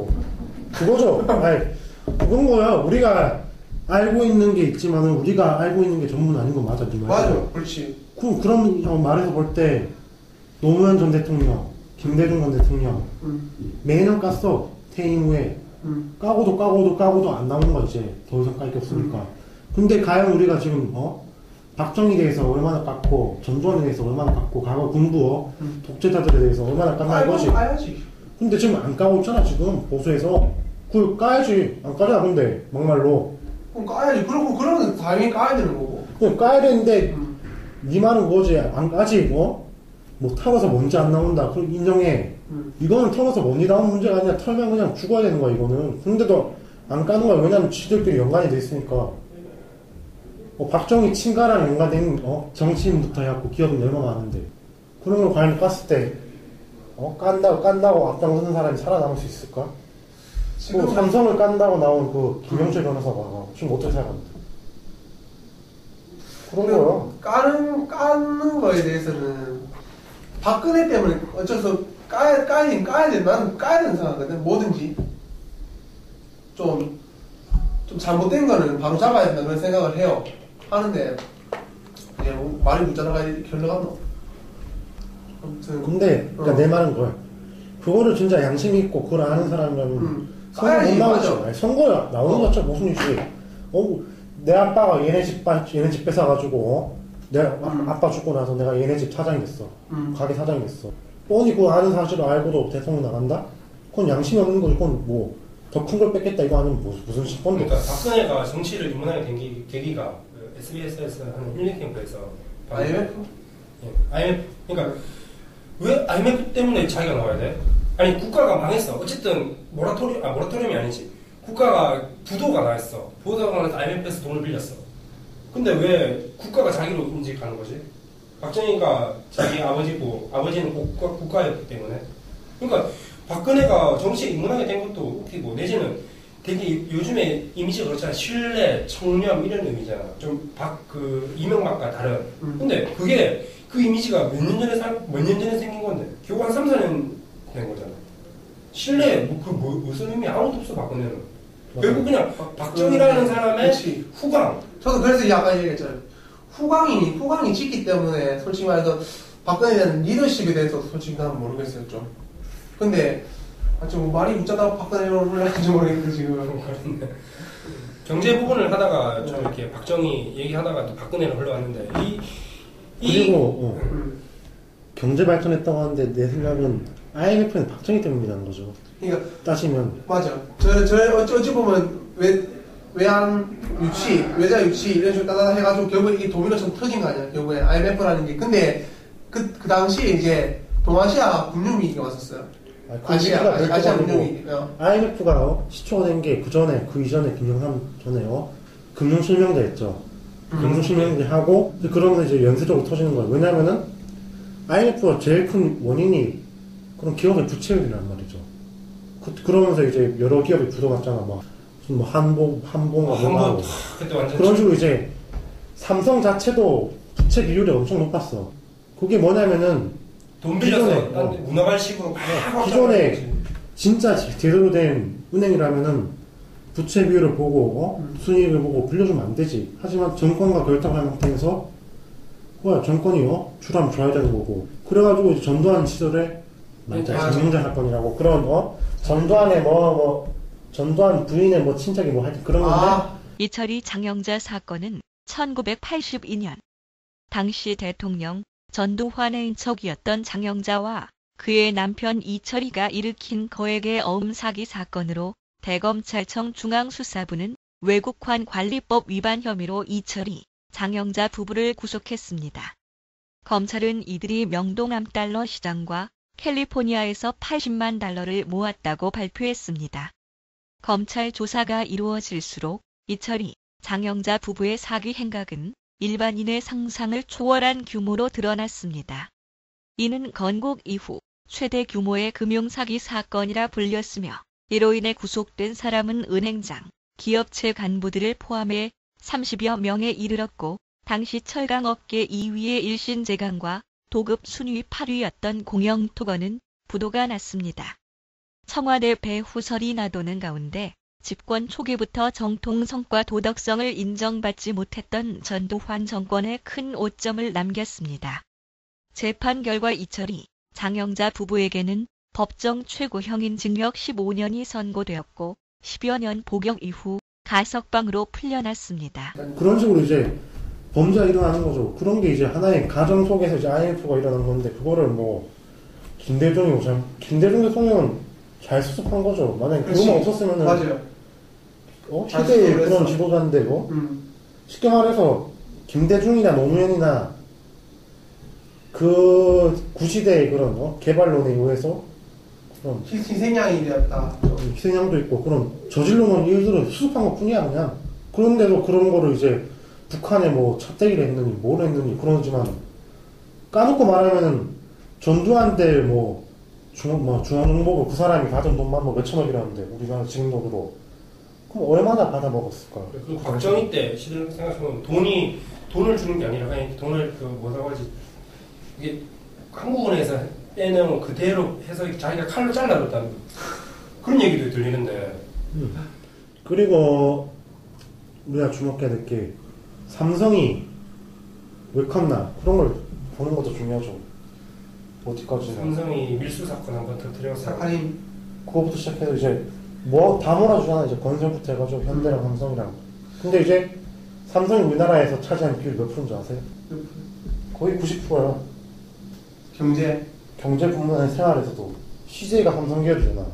그거죠. 아니 그건 거야. 우리가 알고 있는 게 있지만은 우리가 알고 있는 게 전부는 아닌 거 맞아. 네 말. 맞아, 그렇지. 그럼 말해서 볼 때 노무현 전 대통령, 김대중 전 대통령 매년 깠어. 퇴임 후에 까고도 안 나오는 거 이제 더 이상 깔 게 없으니까. 근데 과연 우리가 지금 박정희에 대해서 얼마나 깠고 전두환에 대해서 얼마나 깠고 과거 군부 독재자들에 대해서 얼마나 깠나 이거지. 까야지. 근데 지금 안 까고 있잖아 지금 보수에서. 그걸 까야지. 안 까잖아 근데 막말로. 그럼 까야지. 그러면 당연히 까야 되는 거고. 그럼 까야 되는데 네 말은 그거지. 안 까지 뭐 털어서 먼지 안 나온다. 그럼 인정해. 이거는 털어서 먼지 나오는 문제가 아니라 털면 그냥 죽어야 되는 거야 이거는. 근데도 안 까는 거야. 왜냐면 지들끼리 연관이 돼 있으니까. 박정희 친가랑 연관된 정치인부터 해갖고 기업은 얼마나 많은데 그런 걸 과연 깠을 때 깐다고 앞장서는 사람이 살아남을 수 있을까? 그 삼성을 깐다고 나온 그 김영철 변호사가 지금 어떻게 생각합니까? 그런 거야. 까는 거에 대해서는 박근혜 때문에 어쩔 수 없이 까야 돼. 나는 까야 된다고 생각하거든. 뭐든지 좀 잘못된 거는 바로 잡아야 된다 그런 생각을 해요. 하는데 그냥 말이 묻자다가 이렇게 흘러갔노. 아무튼 근데 그러니까 내 말은 그거야. 그거를 진짜 양심 있고 그걸 아는 사람이라면 선거 못 나오지. 아니, 선거야 나오는 거죠 무슨 일이지. 내 아빠가 얘네 집 뺏어가지고 내 아빠 죽고 나서 내가 얘네 집 사장이 됐어. 가게 사장이 됐어. 뻔히 그거 아는 사실을 알고도 대통령 나간다? 그건 양심이 없는 거지. 그건 뭐 더 큰 걸 뺏겠다 이거 아니면 무슨 싶건데. 그러니까 박근혜가 정치를 입문하게 된 계기가 SBS에서 하는 힐링 캠프에서 IMF? IMF. 그러니까 왜 IMF 때문에 자기가 나와야 돼? 아니 국가가 망했어. 어쨌든 모라토리움이 아니지. 국가가 부도가 나왔어. 부도가 나서 IMF에서 돈을 빌렸어. 근데 왜 국가가 자기로 인식하는 거지? 박정희가 자기 아버지고 아버지는 국가였기 때문에. 그러니까 박근혜가 정치에 입문하게 된 것도 웃기고 내지는 되게 요즘에 이미지가 그렇잖아. 신뢰, 청렴 이런 의미잖아. 좀 이명박과 다른. 근데 그게 그 이미지가 몇 년 전에 생긴 건데 겨우 한 3, 4년 된 거잖아. 신뢰 무슨 의미 아무것도 없어 박근혜는. 결국 그냥 박정희라는 사람의 그치. 후광. 저도 그래서 아까 얘기했잖아요. 후광이 짙기 때문에 솔직히 말해서 박근혜에 대한 리더십에 대해서 솔직히 나는 모르겠어요 좀. 근데 좀 말이 웃자다가 박근혜로 흘러간지 모르겠는데 지금. 경제 부분을 하다가 좀 이렇게 박정희 얘기하다가 또 박근혜로 흘러갔는데 그리고 경제 발전했다고 하는데 내 생각은 IMF는 박정희 때문이라는 거죠. 그러니까 따지면 맞아. 어찌 보면 외자 유치 이런 식으로 따다 해가지고 결국 이게 도미노처럼 터진 거 아니야. 결국에 IMF라는 게. 근데 그 당시에 이제 동아시아 금융위기가 왔었어요. 아시아 금융위기. IMF가 시초가 된 게 그 이전에 김영삼 전에요. 금융실명제였죠. 금융실명제 하고 그러면 이제 연쇄적으로 터지는 거예요. 왜냐면은 IMF가 제일 큰 원인이 그런 기업의 부채율이란 말이죠. 그러면서 이제 여러 기업이 부도났잖아. 막 무슨 한봉 그런 식으로 이제 삼성 자체도 부채 비율이 엄청 높았어. 그게 뭐냐면은 돈 빌려서 문어발식으로 기존에 진짜 제대로 된 은행이라면은 부채 비율을 보고 순이익을 보고 빌려주면 안 되지. 하지만 정권과 결탁한 상태에서 정권이 줄하면 줘야 되는 거고. 그래가지고 이제 전두환 시절에 정영자 사건이라고 그런 전두환의 전두환 부인의 뭐 친척이 뭐 하여튼 그런 건데. 아, 이철이 장영자 사건은 1982년 당시 대통령 전두환의 인척이었던 장영자와 그의 남편 이철이가 일으킨 거액의 어음 사기 사건으로 대검찰청 중앙수사부는 외국환 관리법 위반 혐의로 이철이, 장영자 부부를 구속했습니다. 검찰은 이들이 명동암달러 시장과 캘리포니아에서 80만 달러를 모았다고 발표했습니다. 검찰 조사가 이루어질수록 이철이, 장영자 부부의 사기 행각은 일반인의 상상을 초월한 규모로 드러났습니다. 이는 건국 이후 최대 규모의 금융사기 사건이라 불렸으며 이로 인해 구속된 사람은 은행장, 기업체 간부들을 포함해 30여 명에 이르렀고 당시 철강업계 2위의 일신제강과 도급 순위 8위였던 공영토건은 부도가 났습니다. 청와대 배후설이 나도는 가운데 집권 초기부터 정통성과 도덕성을 인정받지 못했던 전두환 정권에 큰 오점을 남겼습니다. 재판 결과 이철이, 장영자 부부에게는 법정 최고형인 징역 15년이 선고되었고 10여 년 복역 이후 가석방으로 풀려났습니다. 그런 식으로 이제 범죄가 일어나는 거죠. 그런 게 이제 하나의 가정 속에서 이제 IMF가 일어난 건데 그거를 뭐 김대중 대통령은 잘 수습한 거죠. 만약에 그것만 없었으면은 맞아요. 시대의 그런 지도자인데 쉽게 말해서 김대중이나 노무현이나 그 구시대의 그런 개발론에 의해서 그런 희생양이 되었다. 희생양도 있고 그런 저질러놓은 일들을 수습한 것 뿐이야 그냥. 그런데도 그런 거를 이제 북한에 뭐 찻대기를 했느니 뭘 했느니 그러지만 까놓고 말하면은 전두환 때 중앙정보부 그 사람이 가진 돈만 뭐 몇천억이라는데 우리나라 지금 돈으로 그럼 얼마나 받아 먹었을까? 그 박정희 때 시대를 생각하면 돈을 주는 게 아니라 그냥 돈을 뭐라고 하지, 이게 한국은행에서 빼내면 그대로 해서 자기가 칼로 잘라줬다는 그런 얘기도 들리는데. 그리고 우리가 주목해야 될 게 삼성이 왜 컸나 그런 걸 보는 것도 중요하죠. 어디까지나. 삼성이 밀수 사건 한번 터뜨려서. 아니, 그거부터 시작해서 이제 다 몰아주잖아. 이제 건설부터 해가지고 현대랑 삼성이랑. 근데 이제 삼성이 우리나라에서 차지하는 비율 몇 프로인지 아세요? 거의 90%야. 경제 부문의 생활에서도 CJ가 삼성 계열이잖아.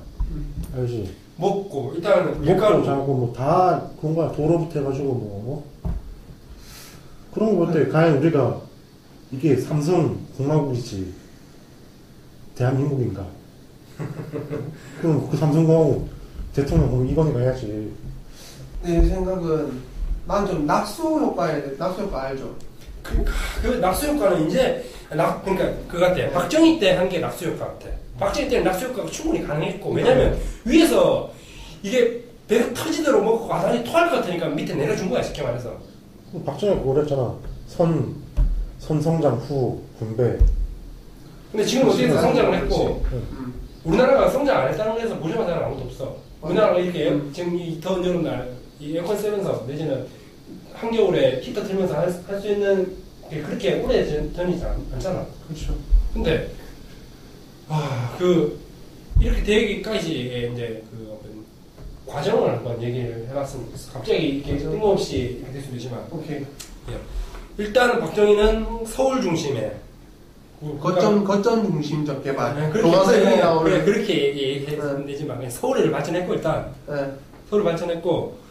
알지? 먹고 일단 먹고 자고 뭐 다 그런 거야. 도로부터 해가지고 뭐 그런 거 볼 때 과연 우리가 이게 삼성 공화국이지 대한민국인가? 그럼 그 삼성공화국 대통령 그럼 이건희가 해야지. 내 생각은 난 좀 낙수 효과 알죠? 그 낙수 효과는 이제 그러니까 그거 같아. 박정희 때 한 게 낙수 효과 같아. 박정희 때는 낙수 효과가 충분히 가능했고, 왜냐면 위에서 이게 배가 터지도록 먹고 아다니 토할 것 같으니까 밑에 내려준 거야, 쉽게 말해서. 박정희가 그걸 했잖아. 선성장 후 분배. 근데 지금 어떻게든 성장을 했고, 우리나라가 성장 안 했다는 거에서 무죄만 사람 아무도 없어. 우리나라가 이렇게 지금 이 더운 여름날 이 에어컨 쓰면서 내지는 한겨울에 히터 틀면서 할 수 있는 게 그렇게 오래 전이지 않잖아. 그렇죠. 근데 이렇게 되기까지의 이제 그 어떤 과정을 한번 얘기를 해봤으면 좋겠어. 갑자기 이렇게 뜬금없이 이렇게 될 수도 있지만. 오케이. 예. 일단은 박정희는 서울 중심에 거점 중심적 개발. 그렇게 나오는. 그래, 그렇게 얘기했으면 되지만 그냥 서울을 발전했고 일단 서울을 발전했고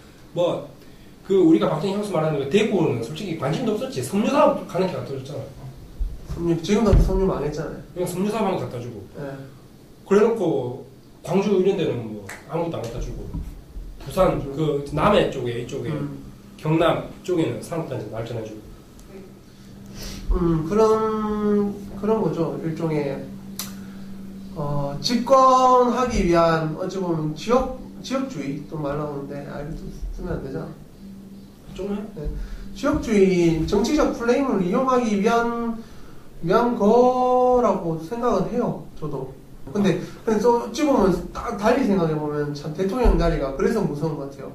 우리가 박정희 형수 말하는 거 대구는 솔직히 관심도 없었지. 섬유 사업 가는 게 갖다 줬잖아. 지금도 섬유 망했잖아요. 그냥 섬유 사업 한거 갖다 주고. 그래놓고 광주 이런 데는 뭐 아무것도 안 갖다 주고. 부산 그 남해 쪽에 이쪽에 경남 쪽에는 산업단지 발전해주고. 그런 거죠. 일종의 집권하기 위한 어찌 보면 지역주의 또 말 나오는데 쓰면 안 되잖아. 좀 해? 네. 지역주의 정치적 플레임을 이용하기 위한 거라고 생각은 해요. 저도. 근데 어찌 보면 달리 생각해 보면 참 대통령 자리가 그래서 무서운 것 같아요.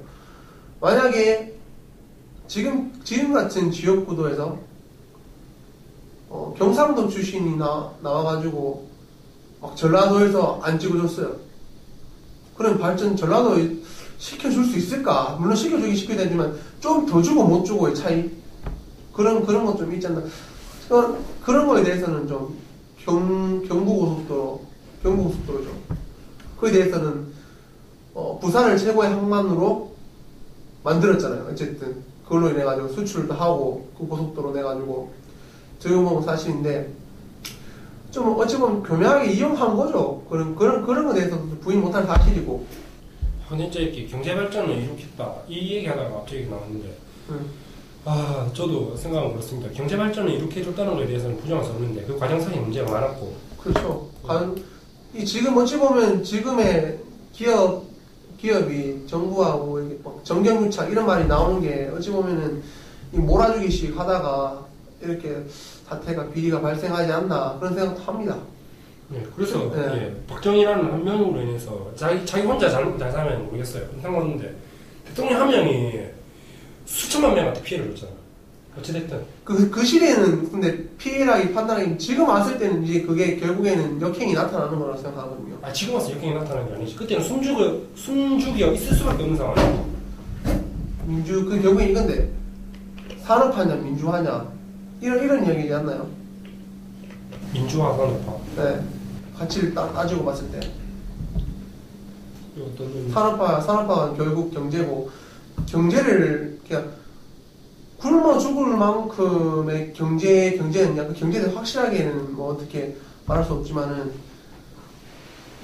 만약에 지금 같은 지역 구도에서 경상도 출신이 나와가지고 막 전라도에서 안 찍어줬어요. 그런 발전 전라도 시켜줄 수 있을까? 물론 시켜주긴 시켜야 되지만 좀 더 주고 못 주고의 차이 그런 것 좀 있지 않나? 그런 거에 대해서는 좀 경부고속도로죠. 그에 대해서는 부산을 최고의 항만으로 만들었잖아요. 어쨌든 그걸로 인해 가지고 수출도 하고 그 고속도로 내 가지고 저희가 사실인데 좀 어찌 보면 교묘하게 이용한 거죠. 그런 거에 대해서 부인 못할 사실이고. 근데 진짜 이렇게 경제 발전을 일으켰다 이 얘기하다가 갑자기 나왔는데 저도 생각은 그렇습니다. 경제 발전을 일으켜줬다는 것에 대해서는 부정할 수 없는데 그 과정상의 문제가 많았고. 그렇죠. 지금 어찌 보면 지금의 기업이 정부하고 이렇게 막 정경유착 이런 말이 나오는 게 어찌 보면은 이 몰아주기식 하다가 이렇게 사태가 비리가 발생하지 않나 그런 생각도 합니다. 네, 그래서 네. 예, 박정희라는 한 명으로 인해서 자기 혼자 잘 살면 모르겠어요. 상관없는데 대통령 한 명이 수천만 명한테 피해를 줬잖아. 어찌됐든 그 시대에는 근데 피해라기 판단하기 지금 왔을 때는 이제 그게 결국에는 역행이 나타나는 거라고 생각하거든요. 지금 와서 역행이 나타나는 게 아니지. 그때는 숨죽여 있을 수밖에 없는 상황이야. 그 결국엔 이건데 산업화냐 민주화냐 이런 이야기지 않나요? 민주화 산업화. 네. 가치를 따지고 봤을 때 어떤 산업화는 결국 경제고 경제를 그냥 굶어 죽을 만큼의 경제는 약간 경제는 확실하게는 뭐 어떻게 말할 수 없지만은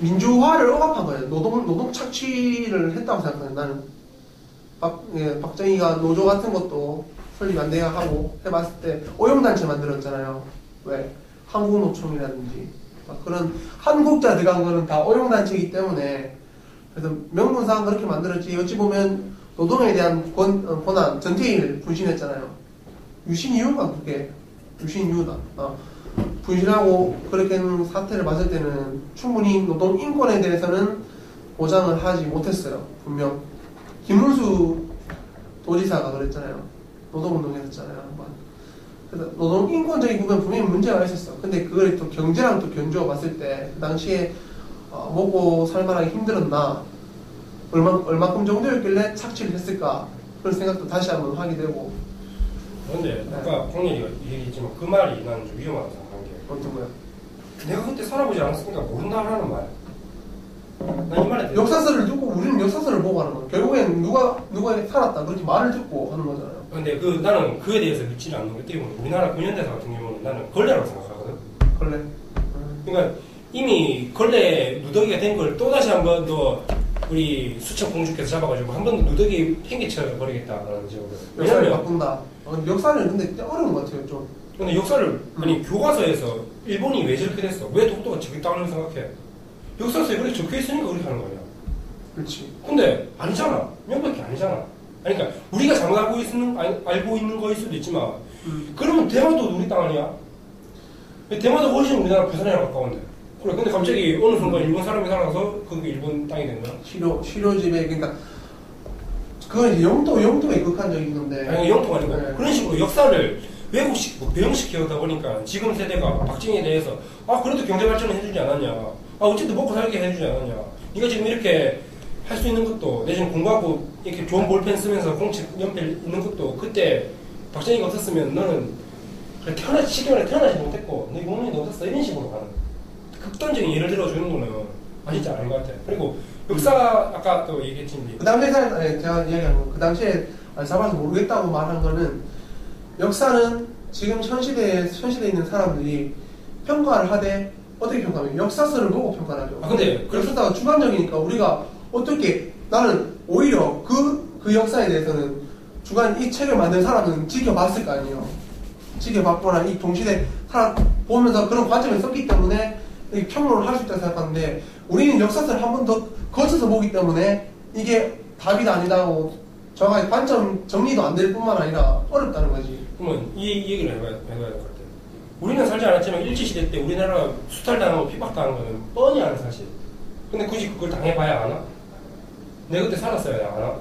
민주화를 억압한 거예요. 노동 착취를 했다고 생각해요. 나는 박정희가 노조 같은 것도 설립 안 돼야 하고 해봤을 때 오용단체 만들었잖아요. 왜? 한국노총이라든지 그런 한국자 들어간 거는 다 오용단체이기 때문에 그래서 명분상 그렇게 만들었지. 어찌 보면 노동에 대한 권한, 전태일을 분신했잖아요. 유신 이유가 그게 유신 이유다. 분신하고 그렇게 하는 사태를 봤을 때는 충분히 노동 인권에 대해서는 보장을 하지 못했어요. 분명 김문수 도지사가 그랬잖아요. 노동운동했었잖아요. 한번. 그래서 노동 인권적인 부분 분명히 문제가 있었어. 근데 그걸 또 경제랑 또 견주어 봤을 때 그 당시에 먹고 살만하기 힘들었나? 얼마큼 정도였길래 착취를 했을까? 그런 생각도 다시 한번 하게 되고. 그런데 아까 홍렬이가 얘기했지만 그 말이 나는 좀 위험하다고 생각한 게 어떤 거야? 내가 그때 살아보지 않았으니까 모른다라는 말. 난 이 말에 대해서 역사서를 듣고 우리는 역사서를 보고 하는 거야. 결국엔 누가 살았다 그렇게 말을 듣고 하는 거잖아요. 근데 나는 그에 대해서 믿지를 않는 것 때문에 우리나라 근현대사 같은 경우는 나는 걸레라고 생각하거든. 걸레. 그러니까 이미 걸레 누더기가 된 걸 또다시 한 번 더 우리 수천 공주께서 잡아가지고 한 번 더 누더기 팽개쳐 버리겠다라는 지역으로. 역사를 바꾼다. 역사는 근데 어려운 것 같아요 좀. 근데 역사를 아니 교과서에서 일본이 왜 저렇게 됐어? 왜 독도가 저기 땅을 생각해? 역사서에 그렇게 적혀 있으니까 그렇게 하는 거냐. 그렇지. 근데 아니잖아. 명백히 아니잖아. 아니, 그러니까 우리가 잘못 알고 있는 거일 수도 있지만 그러면 대마도 우리 땅 아니야? 대마도 훨씬 우리나라 부산이랑 가까운데. 그래. 근데 갑자기 어느 순간 일본 사람이 살아서 그게 일본 땅이 된 거야? 실효집에 그러니까 그건 이제 영토에 극한적인 건데. 아니 영토가 아니고 네. 그런 식으로 역사를 외국식 배영시키다 보니까 지금 세대가 박정희에 대해서 그래도 경제 발전을 해주지 않았냐? 어쨌든 먹고 살게 해주지 않았냐? 네가 지금 이렇게 할 수 있는 것도 내지는 공부하고 이렇게 좋은 볼펜 쓰면서 공책 연필 있는 것도 그때 박정희가 없었으면 너는 시기만에 태어나지 못했고 너 부모님도 없었어 이런 식으로 가는 극단적인 예를 들어주는 거는 진짜 아닌 것 같아. 그리고 역사 아까 또 얘기했지 그 당시에 제가 얘기한 거 그 당시에 잡아서 모르겠다고 말한 거는 역사는 지금 현 시대에 있는 사람들이 평가를 하되 어떻게 평가하면 역사서를 보고 평가를 하죠. 근데 역사가 주관적이니까 우리가 어떻게 나는 오히려 그 역사에 대해서는 이 책을 만든 사람은 지켜봤을 거 아니에요. 지켜봤거나 이 동시대 보면서 그런 관점을 썼기 때문에 평론을 할 수 있다고 생각하는데 우리는 역사서를 한 번 더 거쳐서 보기 때문에 이게 답이다 아니다고 정확하게 관점 정리도 안 될 뿐만 아니라 어렵다는 거지. 그러면 이 얘기를 해봐야 될 것 같아. 우리는 살지 않았지만 일제시대 때 우리나라가 수탈당하고 핍박당한 거는 뻔히 아는 사실. 근데 굳이 그걸 당해봐야 아나? 내가 그때 살았어야 아나?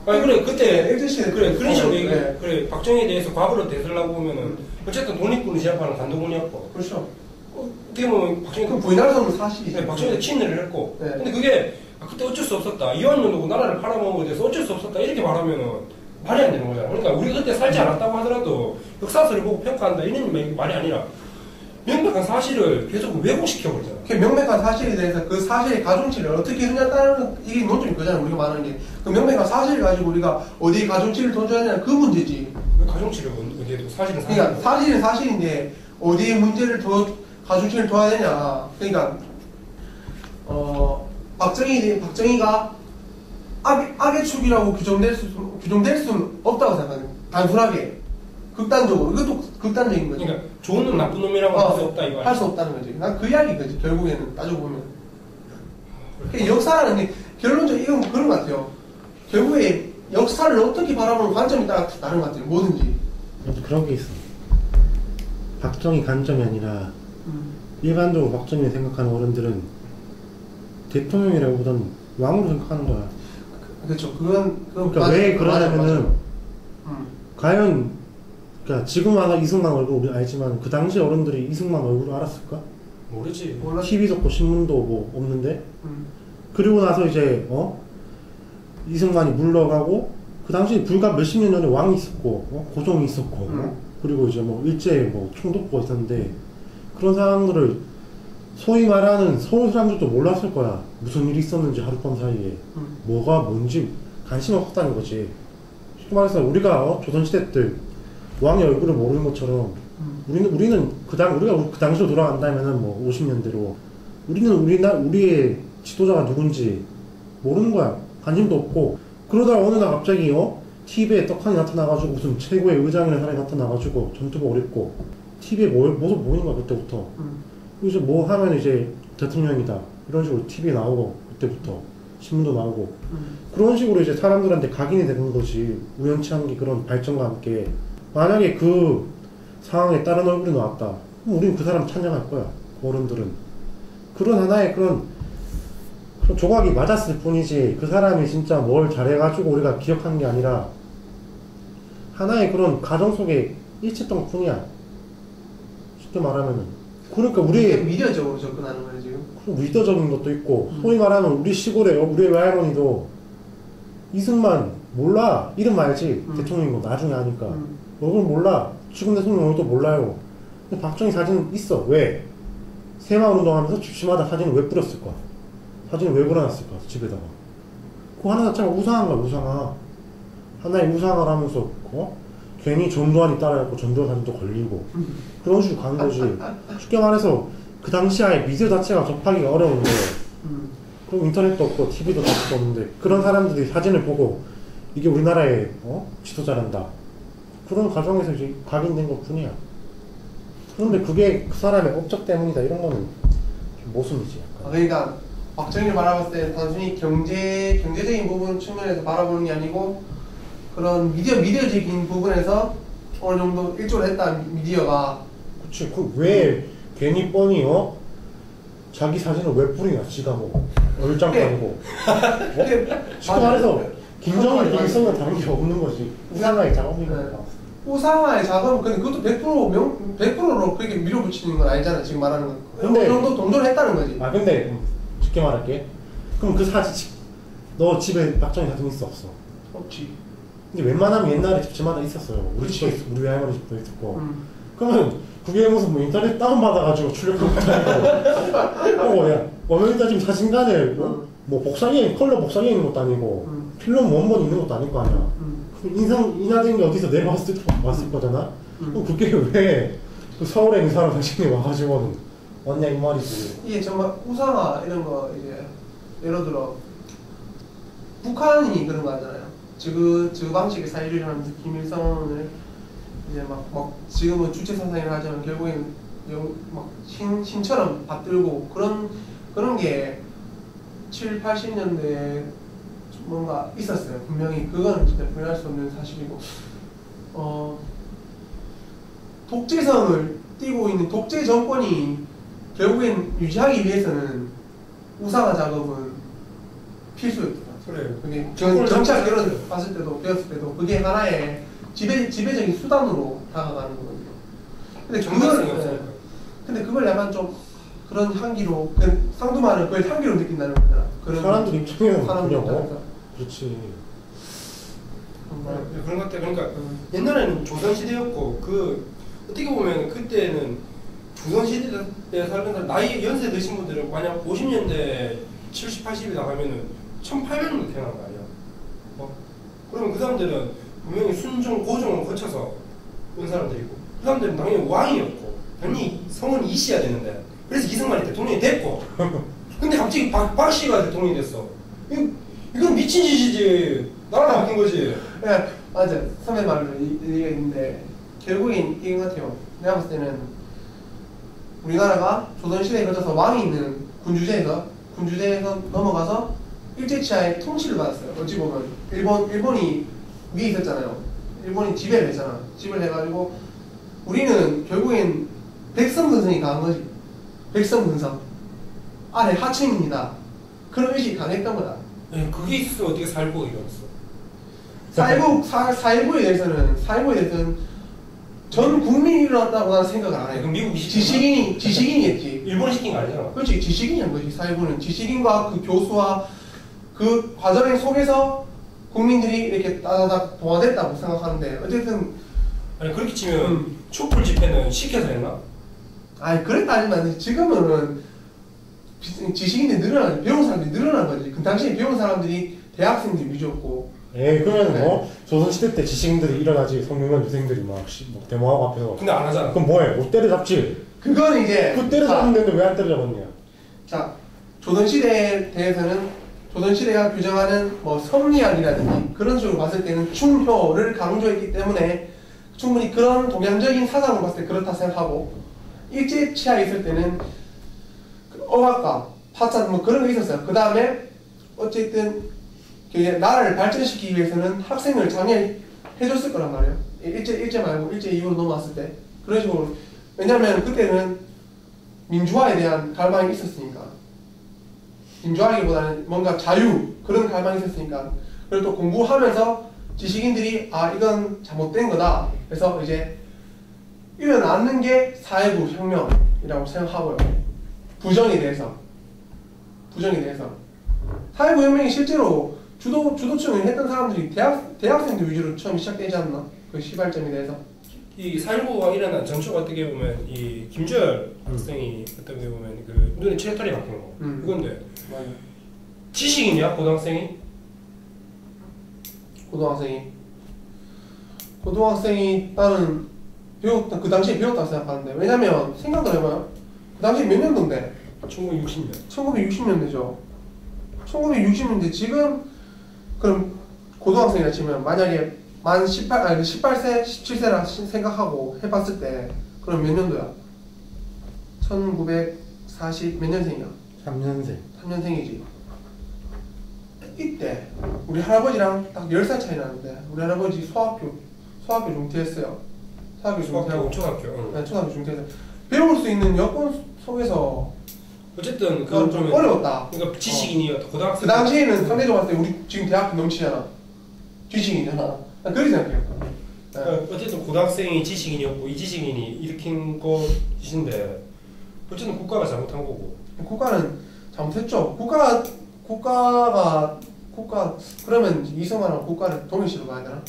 그래 그때 일제시대 그런 식으로 네. 얘기해. 그래 박정희에 대해서 과거로 되살라고 보면은 어쨌든 독립군을 제압하는 간도군이었고 그렇죠. 어떻게 보면 박정희 그 부인하는 사실이죠. 네, 박정희가 친일을 했고 네. 근데 그게 그때 어쩔 수 없었다. 이완용도 나라를 팔아먹은 거에 대해서 어쩔 수 없었다. 이렇게 말하면은 말이 안 되는 거잖아. 그러니까 우리가 그때 살지 않았다고 하더라도 역사서를 보고 평가한다. 이런 말이 아니라 명백한 사실을 계속 왜곡시켜버리잖아. 그 명백한 사실에 대해서 그 사실의 가중치를 어떻게 하냐는 이게 논점이 그잖아요. 우리가 말하는 게. 그 명백한 사실을 가지고 우리가 어디에 가중치를 둬줘야 되냐 그 문제지. 가중치를 어디에도 사실은 그러니까 사실은 사실인데 어디에 문제를 더 가중치를 둬야 되냐. 그러니까 박정희가 악의 축이라고 규정될 수는 없다고 생각해요. 단순하게 극단적으로 이것도 극단적인 거지. 그러니까 좋은 놈 나쁜 놈이라고 할 수 없다 이거. 할 수 없다는 거지. 난 그 이야기인 거지. 결국에는 따지고 보면. 그러니까 역사라는 게 결론적으로 이건 그런 것 같아요. 결국에 역사를 어떻게 바라보는 관점이 따라 다른 것 같아요. 뭐든지. 그런 게 있어. 박정희 관점이 아니라 일반적으로 박정희를 생각하는 어른들은 대통령이라기보다는 왕으로 생각하는 거야. 그렇죠. 그건 그러니까 왜 그러냐면은 맞아. 과연 그러니까 지금 와서 이승만 얼굴 우리 알지만 그 당시 어른들이 이승만 얼굴을 알았을까? 모르지. 몰라. TV도 없고 신문도 뭐 없는데 그리고 나서 이제 이승만이 물러가고 그 당시 불과 몇십 년 전에 왕이 있었고 고종이 있었고 그리고 이제 뭐 일제 뭐 총독부가 있었는데 그런 상황들을 소위 말하는 서울 사람들도 몰랐을 거야. 무슨 일이 있었는지 하룻밤 사이에 뭐가 뭔지 관심 없었다는 거지. 쉽게 말해서 우리가 조선시대 때 왕의 얼굴을 모르는 것처럼 우리가 그 당시로 돌아간다면은 뭐 50년대로 우리는 우리의 지도자가 누군지 모르는 거야. 관심도 없고 그러다가 어느 날 갑자기 TV에 떡하니 나타나가지고 무슨 최고의 의장이라는 사람이 나타나가지고 전투복 입고 TV에 모습 보이는 거야 그때부터. 이제 뭐 하면 이제 대통령이다 이런 식으로 TV에 나오고 그때부터 신문도 나오고 그런 식으로 이제 사람들한테 각인이 되는 거지. 우연치 않게 그런 발전과 함께 만약에 그 상황에 다른 얼굴이 나왔다 그럼 우리는 그 사람 찬양할 거야. 어른들은 그런 하나의 그런 조각이 맞았을 뿐이지 그 사람이 진짜 뭘 잘해가지고 우리가 기억하는 게 아니라 하나의 그런 가정 속에 일치했던 뿐이야. 쉽게 말하면은. 그러니까 우리 미디어적으로 접근하는 거예요 지금. 리더적인 것도 있고 소위 말하면 우리 시골에 우리 외할머니도 이승만 몰라. 이름 알지. 대통령인 거 나중에 하니까 얼굴 몰라. 지금 대통령 얼굴도 몰라요. 근데 박정희 사진 있어. 왜? 새마을 운동하면서 집집마다 사진을 왜 뿌렸을 거야? 사진을 왜 걸어놨을까? 집에다가. 그거 하나 자체가 우상한 거야. 우상화. 하나의 우상화를 하면서 괜히 전두환이 따라갖고 전두환 사진도 걸리고 그런 식으로 가는 거지. 쉽게 말해서 그 당시에 미디어 자체가 접하기가 어려운데 그럼 인터넷도 없고 TV도 없는데 그런 사람들이 사진을 보고 이게 우리나라의 지도자란다. 그런 과정에서 이제 각인된 것 뿐이야. 그런데 그게 그 사람의 업적 때문이다. 이런 거는 좀 모순이지. 약간. 그러니까 박정희를 바라봤을 때 단순히 경제적인 부분 측면에서 바라보는 게 아니고 그런 미디어적인 부분에서 어느 정도 일조를 했다 미디어가. 그치. 왜 괜히 뻔히 자기 사진을 왜 뿌리냐. 지가 뭐 얼짱pan이고. 쉽게 말해서 김정일 일성은 다른 게 없는 거지. 우상화의 작업이니까. 우상화의 작업, 근데 그것도 100%로 그렇게 밀어붙이는 건 아니잖아, 지금 말하는 건. 근데, 어느 정도 동조를 했다는 거지. 근데, 쉽게 말할게. 그럼 그 사진, 너 집에 박정희 사진 있어, 없어? 없지. 근데 웬만하면 옛날에 집집마다 있었어요. 우리 집도 있었고, 우리 할머니 집도 있었고. 그러면, 그게 무슨 뭐 인터넷 다운받아가지고 출력한 것도 아니고, 야, 어머니 따지면 사진관에, 뭐 컬러 복사기에 있는 것도 아니고, 필름 원본 있는 것도 아닐 거 아니야. 인화된 게 어디서 내려왔을 거잖아? 그럼 그게 왜 그 서울에 있는 사람 자신이 와가지고는 왔냐 이 말이지. 이게 정말 우상화 이런 거 이제 예를 들어 북한이 그런 거 하잖아요. 저 방식의 사회주의를 하면서 김일성을 이제 막 지금은 주체 사상이라 하지만 결국에는 막 신처럼 받들고 그런 게 7, 80년대에 뭔가 있었어요. 분명히 그거는 진짜 부인할 수 없는 사실이고 독재성을 띠고 있는 독재 정권이 결국엔 유지하기 위해서는 우상화 작업은 필수였던 것 같아요. 그래. 그게 정치학으로 봤을 때도 배웠을 때도 그게 하나의 지배적인 수단으로 다가가는 거거든요. 근데 근데 그걸 약간 좀 그런 향기로 그 상두마는 그걸 향기로 느낀다는 거잖아. 그런 사람들 입장에는 사람들 그냥 입장에서. 그렇지. 정말. 그런 것 같아. 그러니까 옛날에는 조선시대였고 그 어떻게 보면 그때는 조선시대 때 살던 사람 나이 연세 드신 분들은 만약 50년대 70, 80이 나가면은 1800년도 태어난 거 아니야. 그러면 그 사람들은 분명히 순종, 고종을 거쳐서 온 사람들이고 그 사람들은 당연히 왕이었고 당연히 성은 이씨야 되는데 그래서 이승만이 대통령이 됐고 근데 갑자기 박 씨가 대통령이 됐어. 이건 미친 짓이지. 나라가 바뀐 거지. 예, 맞아. 선배 말로 얘기가 있는데 결국엔 이건 같아요. 내가 봤을 때는 우리나라가 조선시대에 거쳐서 왕이 있는 군주제에서 넘어가서 일제치하의 통치를 받았어요. 어찌 보면 일본이 위에 있었잖아요. 일본이 지배를 했잖아. 지배를 해가지고 우리는 결국엔 백성근성이 강한 거지. 백성근성 아래 하층입니다. 그런 의식이 강했던 거다. 예, 그게 있어 어떻게 살고 이러겠어. 4.19에 대해서는 전 국민이 일어났다고 나는 생각을 안 해요. 그럼 미국이 지식인이 했지. 일본이 시킨 거 아니잖아. 그렇지, 지식인이 한 거지. 4.19는 지식인과 그 교수와 그 과정 속에서 국민들이 이렇게 따다닥 동화됐다고 생각하는데 어쨌든 아니 그렇게 치면 촛불 집회는 시켜서 했나? 아니 그랬다지만 지금은 지식인들이 늘어나지, 배운 사람들이 늘어난 거지. 그 당시에 배운 사람들이 대학생들이 위주였고. 에이 그러면 네. 뭐 조선시대 때 지식인들이 일어나지 성룡관 유생들이 막 데모하고 앞에서 근데 안 하잖아. 그럼 뭐해? 못 때려잡지. 그건 이제 그 때려잡는 데는 왜 안 때려잡았냐? 자, 조선시대에 대해서는 조선시대가 규정하는 뭐 섭리학이라든지 그런 식으로 봤을 때는 충효를 강조했기 때문에 충분히 그런 동양적인 사상으로 봤을 때 그렇다 생각하고 일제치하에 있을 때는 그 어학과 파찬 뭐 그런 게 있었어요. 그 다음에 어쨌든 나라를 발전시키기 위해서는 학생을 장려해줬을 거란 말이에요. 일제 말고 일제 이후로 넘어왔을 때 그런 식으로. 왜냐면 그때는 민주화에 대한 갈망이 있었으니까. 민주화기보다는 뭔가 자유 그런 갈망이 있었으니까. 그리고 또 공부하면서 지식인들이 아 이건 잘못된 거다. 그래서 이제 일어나는 게 4.19 혁명이라고 생각하고요. 부정에 대해서 4.19 혁명이 실제로 주도층을 했던 사람들이 대학생들 위주로 처음 시작되지 않나? 그 시발점에 대해서. 이 4.19가 일어난 전초가 어떻게 보면 이 김주열 학생이 어떻게 보면 그 눈에 칠털이 박힌 거. 이건데 맞아요. 지식인이야 고등학생이? 고등학생이 나는 그 당시에 배웠다고 생각하는데 왜냐면 생각을 해봐요. 그 당시에 몇 년도인데? 1960년. 1960년대죠. 1960년대 지금 그럼 고등학생이라 치면 만약에 만 18세, 17세라 생각하고 해봤을 때 그럼 몇 년도야? 1940 몇 년생이야? 3년생. 3년생이지. 이때 우리 할아버지랑 딱 10살 차이 나는데 우리 할아버지 소학교 중퇴했어요. 초등학교. 네, 초등학교 중퇴해서 배울 수 있는 여건 속에서 어쨌든 그건 좀 어려웠다. 그러니까 지식인이었다. 고등학생. 그 당시에는 상대적으로 봤을 때 우리 지금 대학교 넘치잖아. 지식인이잖아. 난 그렇게 생각해요. 네. 어쨌든 고등학생이 지식인이었고 이 지식인이 일으킨 것인데 어쨌든 국가가 잘못한 거고. 국가는 잘못했죠. 국가 그러면 이승만하고 국가를 동일시로 봐야 되나?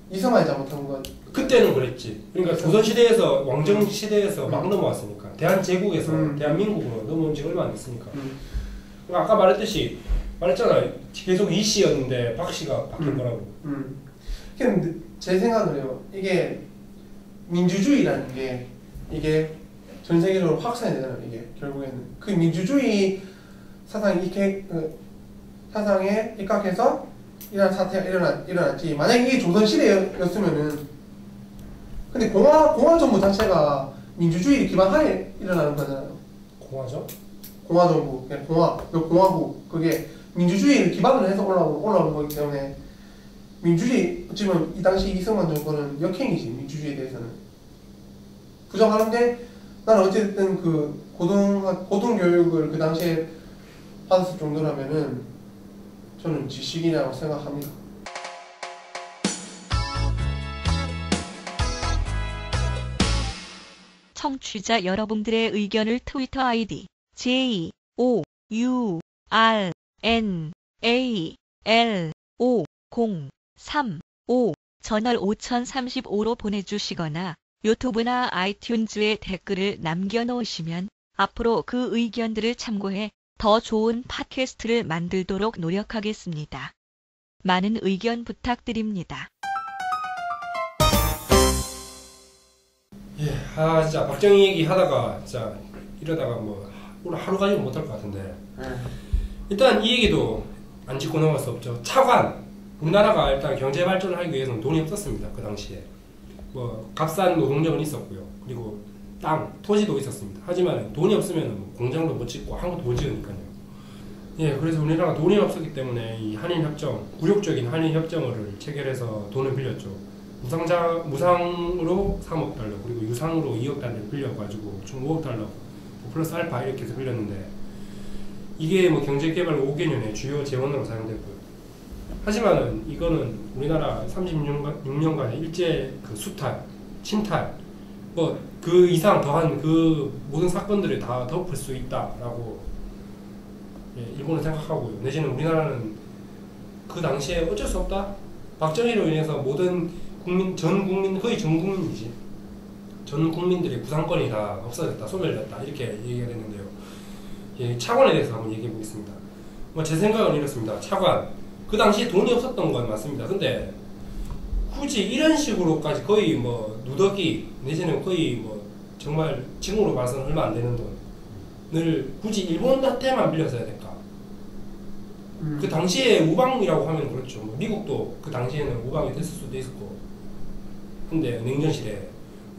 이승만이 잘못한 건 그때는 그랬지. 그러니까 조선시대에서 왕정시대에서 막 넘어왔으니까 대한제국에서 대한민국으로 넘어온 지 얼마 안 됐으니까. 그러니까 아까 말했잖아. 계속 이 씨였는데 박 씨가 바뀐 거라고. 근데 제 생각은 해요. 이게 민주주의라는 게 이게 전 세계적으로 확산이 되잖아요. 이게 결국에는 그 민주주의 사상이 사상에 입각해서 이런 사태가 일어났지. 만약에 이게 조선시대였으면은 근데 공화정부 자체가 민주주의 기반하에 일어나는 거잖아요. 공화죠? 공화정부, 그냥 공화국 그게 민주주의를 기반으로 해서 올라온 거기 때문에 민주주의 어찌보면 이 당시 이승만 정권은 역행이지. 민주주의에 대해서는 부정하는데 나는 어쨌든 그 고등교육을 그 당시에 받았을 정도라면은 저는 지식이라고 생각합니다. 청취자 여러분들의 의견을 트위터 아이디 JOURNAL503 저널 5035로 보내주시거나 유튜브나 아이튠즈에 댓글을 남겨놓으시면 앞으로 그 의견들을 참고해 더 좋은 팟캐스트를 만들도록 노력하겠습니다. 많은 의견 부탁드립니다. 예, 진짜 박정희 얘기 하다가 진짜 이러다가 뭐 오늘 하루까지는 못할 것 같은데 일단 이 얘기도 안 짚고 넘어갈 수 없죠. 차관 우리나라가 일단 경제 발전을 하기 위해서는 돈이 없었습니다. 그 당시에 뭐 값싼 노동력은 있었고요. 그리고 땅, 토지도 있었습니다. 하지만 돈이 없으면 뭐 공장도 못 짓고 아무것도 못 지으니까요. 예, 그래서 우리나라가 돈이 없었기 때문에 이 한일협정, 굴욕적인 한일협정을 체결해서 돈을 빌렸죠. 무상으로 3억 달러, 그리고 유상으로 2억 달러를 빌려가지고 총 5억 달러, 플러스 알파 이렇게 해서 빌렸는데 이게 뭐 경제개발 5개년의 주요 재원으로 사용됐고요. 하지만은 이거는 우리나라 36년간의 일제 그 수탈, 침탈, 뭐 그 이상 더한 그 모든 사건들을 다 덮을 수 있다라고 일본은 생각하고요. 내지는 우리나라는 그 당시에 어쩔 수 없다. 박정희로 인해서 모든 국민, 거의 전 국민이지. 전 국민들의 구상권이 다 없어졌다, 소멸됐다 이렇게 얘기가 됐는데요. 예, 차관에 대해서 한번 얘기해 보겠습니다. 뭐 제 생각은 이렇습니다. 차관 그 당시에 돈이 없었던 건 맞습니다. 근데 굳이 이런 식으로까지 거의 뭐 누더기 내지는 거의 뭐 정말 지금으로 봐서는 얼마 안 되는 돈을 굳이 일본한테만 빌려서야 될까? 그 당시에 우방이라고 하면 그렇죠. 뭐 미국도 그 당시에는 우방이 됐을 수도 있었고, 근데 냉전시대에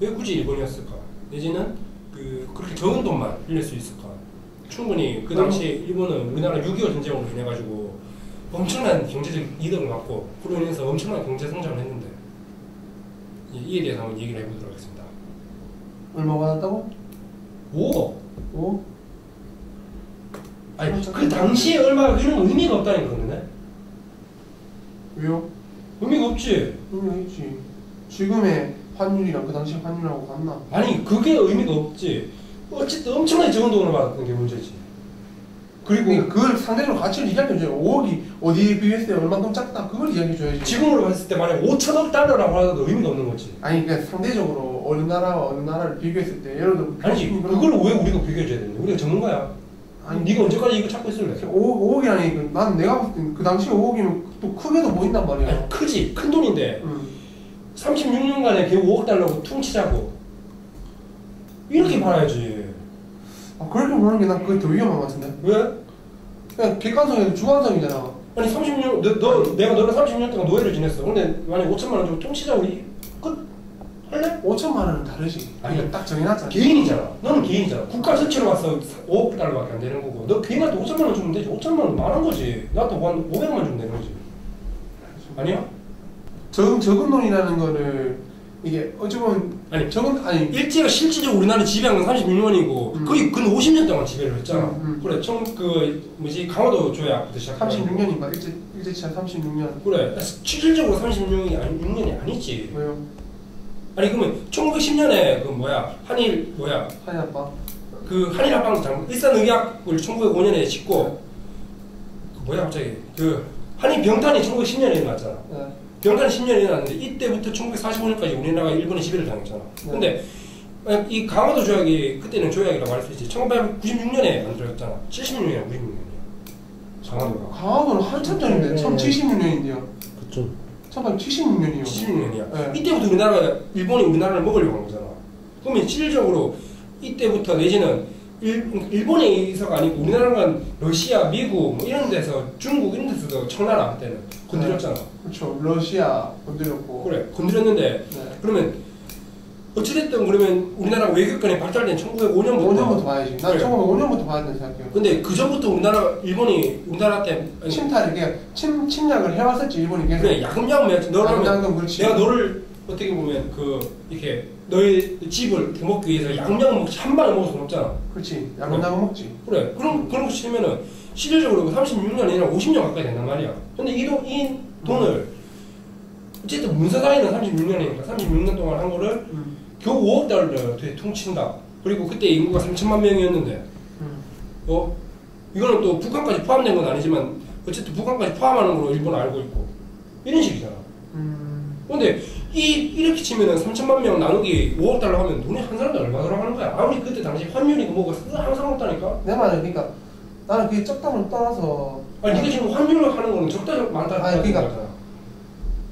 왜 굳이 일본이었을까? 내지는 그렇게 적은 돈만 빌릴 수 있을까? 충분히 그 당시에 일본은 우리나라 6.25 전쟁으로 인해 가지고 엄청난 경제적 이득을 받고 그로 인해서 엄청난 경제 성장을 했는데 이에 대해서 한번 얘기를 해보도록 하겠습니다. 얼마 받았다고? 5억. 5? 아니 그 당시에 얼마 이런 의미가 없다는 건데. 왜요? 의미가 없지. 의미가 있지. 지금의 환율이랑 그 당시 환율하고 같나? 아니 그게 의미가 없지. 어쨌든 엄청나게 적은 돈을 받았던 게 문제지. 그리고 그러니까 그걸 상대적으로 가치를 이야기해줘요. 5억이 어디에 비했을 때 얼마큼 작다 그걸 이야기해줘야지. 지금으로 봤을 때 만약 5천억 달러라고 하더라도 의미가 없는 거지. 아니 그러니까 상대적으로 어느 나라와 어느 나라를 비교했을 때 예를 들어 아니지 그걸 왜 우리가 비교해줘야 되는데. 우리가 전문가야. 아니 네가 언제까지 이거 찾고 있을래? 5억이라니 난 내가 봤을 때 그 당시 5억이면 또 크게도 보인단 말이야. 아니, 크지. 큰 돈인데 36년간에 걔 5억 달라고 퉁치자고 이렇게 팔아야지. 아 그렇게 보는 게 난 그게 더 위험한 것 같은데. 왜? 그냥 객관성이 아니라 주관성이잖아. 아니 30년 내가 너랑 30년 동안 노예를 지냈어. 근데 만약 5천만 원 주고 퉁치자고 끝 할래? 5천만 원은 다르지. 아니, 그러니까 딱 정해놨잖아. 개인이잖아. 너는 개인이잖아. 국가 전체로 봐서 5억 달러밖에 안 되는 거고 너 개인한테 5천만 원 주면 되지. 5천만 원 많은 거지. 나한테 500만 주면 되는 거지. 아니야? 적은 돈이라는 거를 이게 어찌 보면 아니 아니 일제가 실질적으로 우리나라를 지배한 건 36년이고 거의 근 50년 동안 지배를 했잖아. 그래 강화도 조약부터 시작해 36년인가 일제치하 36년. 그래 실질적으로 36년이 아니 6년이 아니지. 왜요? 아니 그러면 1910년에 한일 한일합방. 그 한일 합방 일산의약을 1905년에 짓고 갑자기 한일 병탄이 1910년에 일어났잖아. 네. 병탄이 10년에 일어났는데 이때부터 1945년까지 우리나라가 일본의 지배를 당했잖아. 네. 근데 이 강화도 조약이 그때는 조약이라고 할 수 있지. 1896년에 만들어졌잖아. 76년이야, 96년이야. 강화도는 한참 전인데 1076년인데요. 그쵸. 1876년이요. 76년이야. 네. 이때부터 일본이 우리나라를 먹으려고 한 거잖아. 그러면 실질적으로 이때부터 내지는 일본에서가 아니고 우리나라가 러시아, 미국 뭐 이런 데서 중국 이런 데서도 청나라 그때는 건드렸잖아. 그렇죠. 러시아 건드렸고. 그래 건드렸는데 네. 그러면 어찌됐든 그러면 우리나라 외교권이 발달된 1905년부터 봐야지. 난 그래. 1905년부터 봐야 된다 생각해요. 근데 그 전부터 일본이 우리나라한테 침탈을 그냥 침략을 해왔었지 일본이 계속. 그래 야금야금 해야지. 야금야금 그렇지. 내가 너를 어떻게 보면 이렇게 너의 집을 먹기 위해서 야금야금 한 방에 먹을 수는 없잖아. 그렇지. 야금야금 먹지. 그래 그런 거 치면은 실질적으로 36년이 아니라 50년 가까이 된단 말이야. 근데 이 돈을 어쨌든 문서상에는 36년이니까 36년 동안 한 거를 겨우 5억 달러 퉁친다. 그리고 그때 인구가 3천만 명이었는데, 이거는 또 북한까지 포함된 건 아니지만 어쨌든 북한까지 포함하는 걸로 일본은 알고 있고 이런 식이잖아. 근데 이렇게 치면은 3천만 명 나누기 5억 달러 하면 돈이 한 사람도 얼마 들어가는 거야? 아무리 그때 당시 환율이 뭐가 항상 먹다니까. 내 말은 그러니까 나는 그게 적당을 떠나서 아니 네가 지금 환율을 하는 거는 적다 많다. 아니 그러니까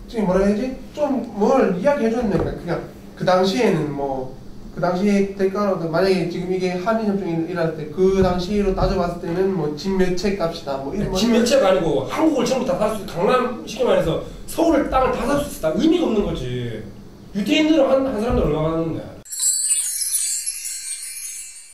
지금 뭐라 해야지? 좀 뭘 이야기해줬네. 그냥 그 당시에는 뭐 그 당시에 대가로 만약에 지금 이게 한일협정이 일어날 때 그 당시로 따져봤을 때는 뭐 집 몇 채 값이다 뭐 이런 집 몇 채가 아니고 한국을 전부 다 살 수 있어. 강남 쉽게 말해서 서울 땅을 다 살 수 있어. 의미가 없는 거지. 유태인들은 한 사람도 얼마 받는데.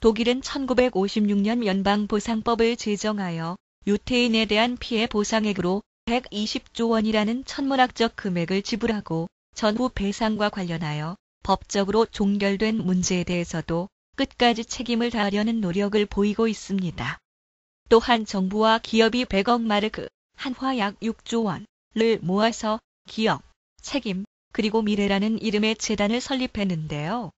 독일은 1956년 연방보상법을 제정하여 유태인에 대한 피해 보상액으로 120조 원이라는 천문학적 금액을 지불하고 전후 배상과 관련하여 법적으로 종결된 문제에 대해서도 끝까지 책임을 다하려는 노력을 보이고 있습니다. 또한 정부와 기업이 100억 마르크, 한화 약 6조 원을 모아서 기업, 책임, 그리고 미래라는 이름의 재단을 설립했는데요.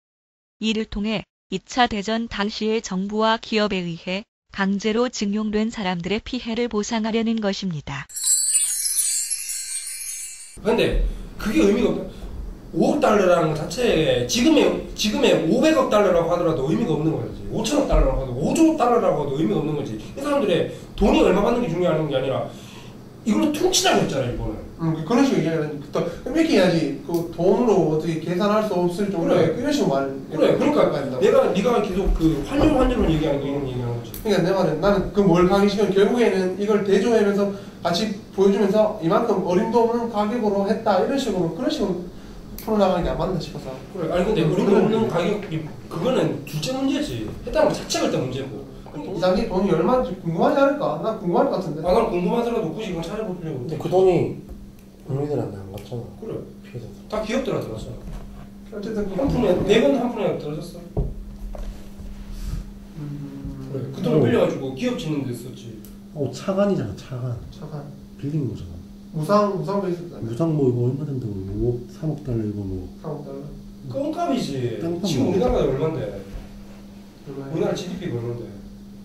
이를 통해 2차 대전 당시의 정부와 기업에 의해 강제로 징용된 사람들의 피해를 보상하려는 것입니다. 근데 그게 의미가 없다. 5억 달러라는 것 자체에 지금의 500억 달러라고 하더라도 의미가 없는 거지. 5천억 달러라고 하도 5조 달러라고 해도 의미가 없는 거지. 이 사람들의 돈이 얼마 받는 게 중요한 게 아니라 이걸로 퉁치자고 했잖아 이거는. 그런 식으로 얘기하는 또 이렇게 해야지. 그 돈으로 어떻게 계산할 수 없을 정도의 그래. 이런 식으로 말. 그래. 그러니까 네가 계속 그 환율을 얘기하는 게 이런 얘기하는 거지. 그러니까 내 말은 나는 그 뭘 가기 싫으면 결국에는 이걸 대조하면서 같이 보여주면서 이만큼 어림도 없는 가격으로 했다 이런 식으로 그런 식으로 풀어나가는 게 안 맞나 싶어서. 그래. 아니 근데 어림도 없는 가격이 그거는 둘째 문제지. 했다는 것 자체가 일단 문제고. 이 당시 돈이 얼마인지 궁금하지 않을까? 난 궁금할 것 같은데. 난 궁금한 사람도 굳이 이건 찾아보려고. 근데 그 돈이 국민들한테 안 갔잖아. 그래. 피해자들. 다 기업들한테 들었잖아. 어쨌든 한 푼에 한 푼에 들어졌어. 그래. 그 돈을 빌려가지고 기업 짓는 데 썼지. 차관이잖아, 차관. 잠깐 빌린 거잖아. 무상도 있었잖아. 무상 뭐 이거 얼마 된다고 5억, 3억 달러 이거 뭐. 3억 달러. 껌값이지. 껌값 지금 뭐. 우리나라가 얼만데? 우리나라 GDP가 얼만데?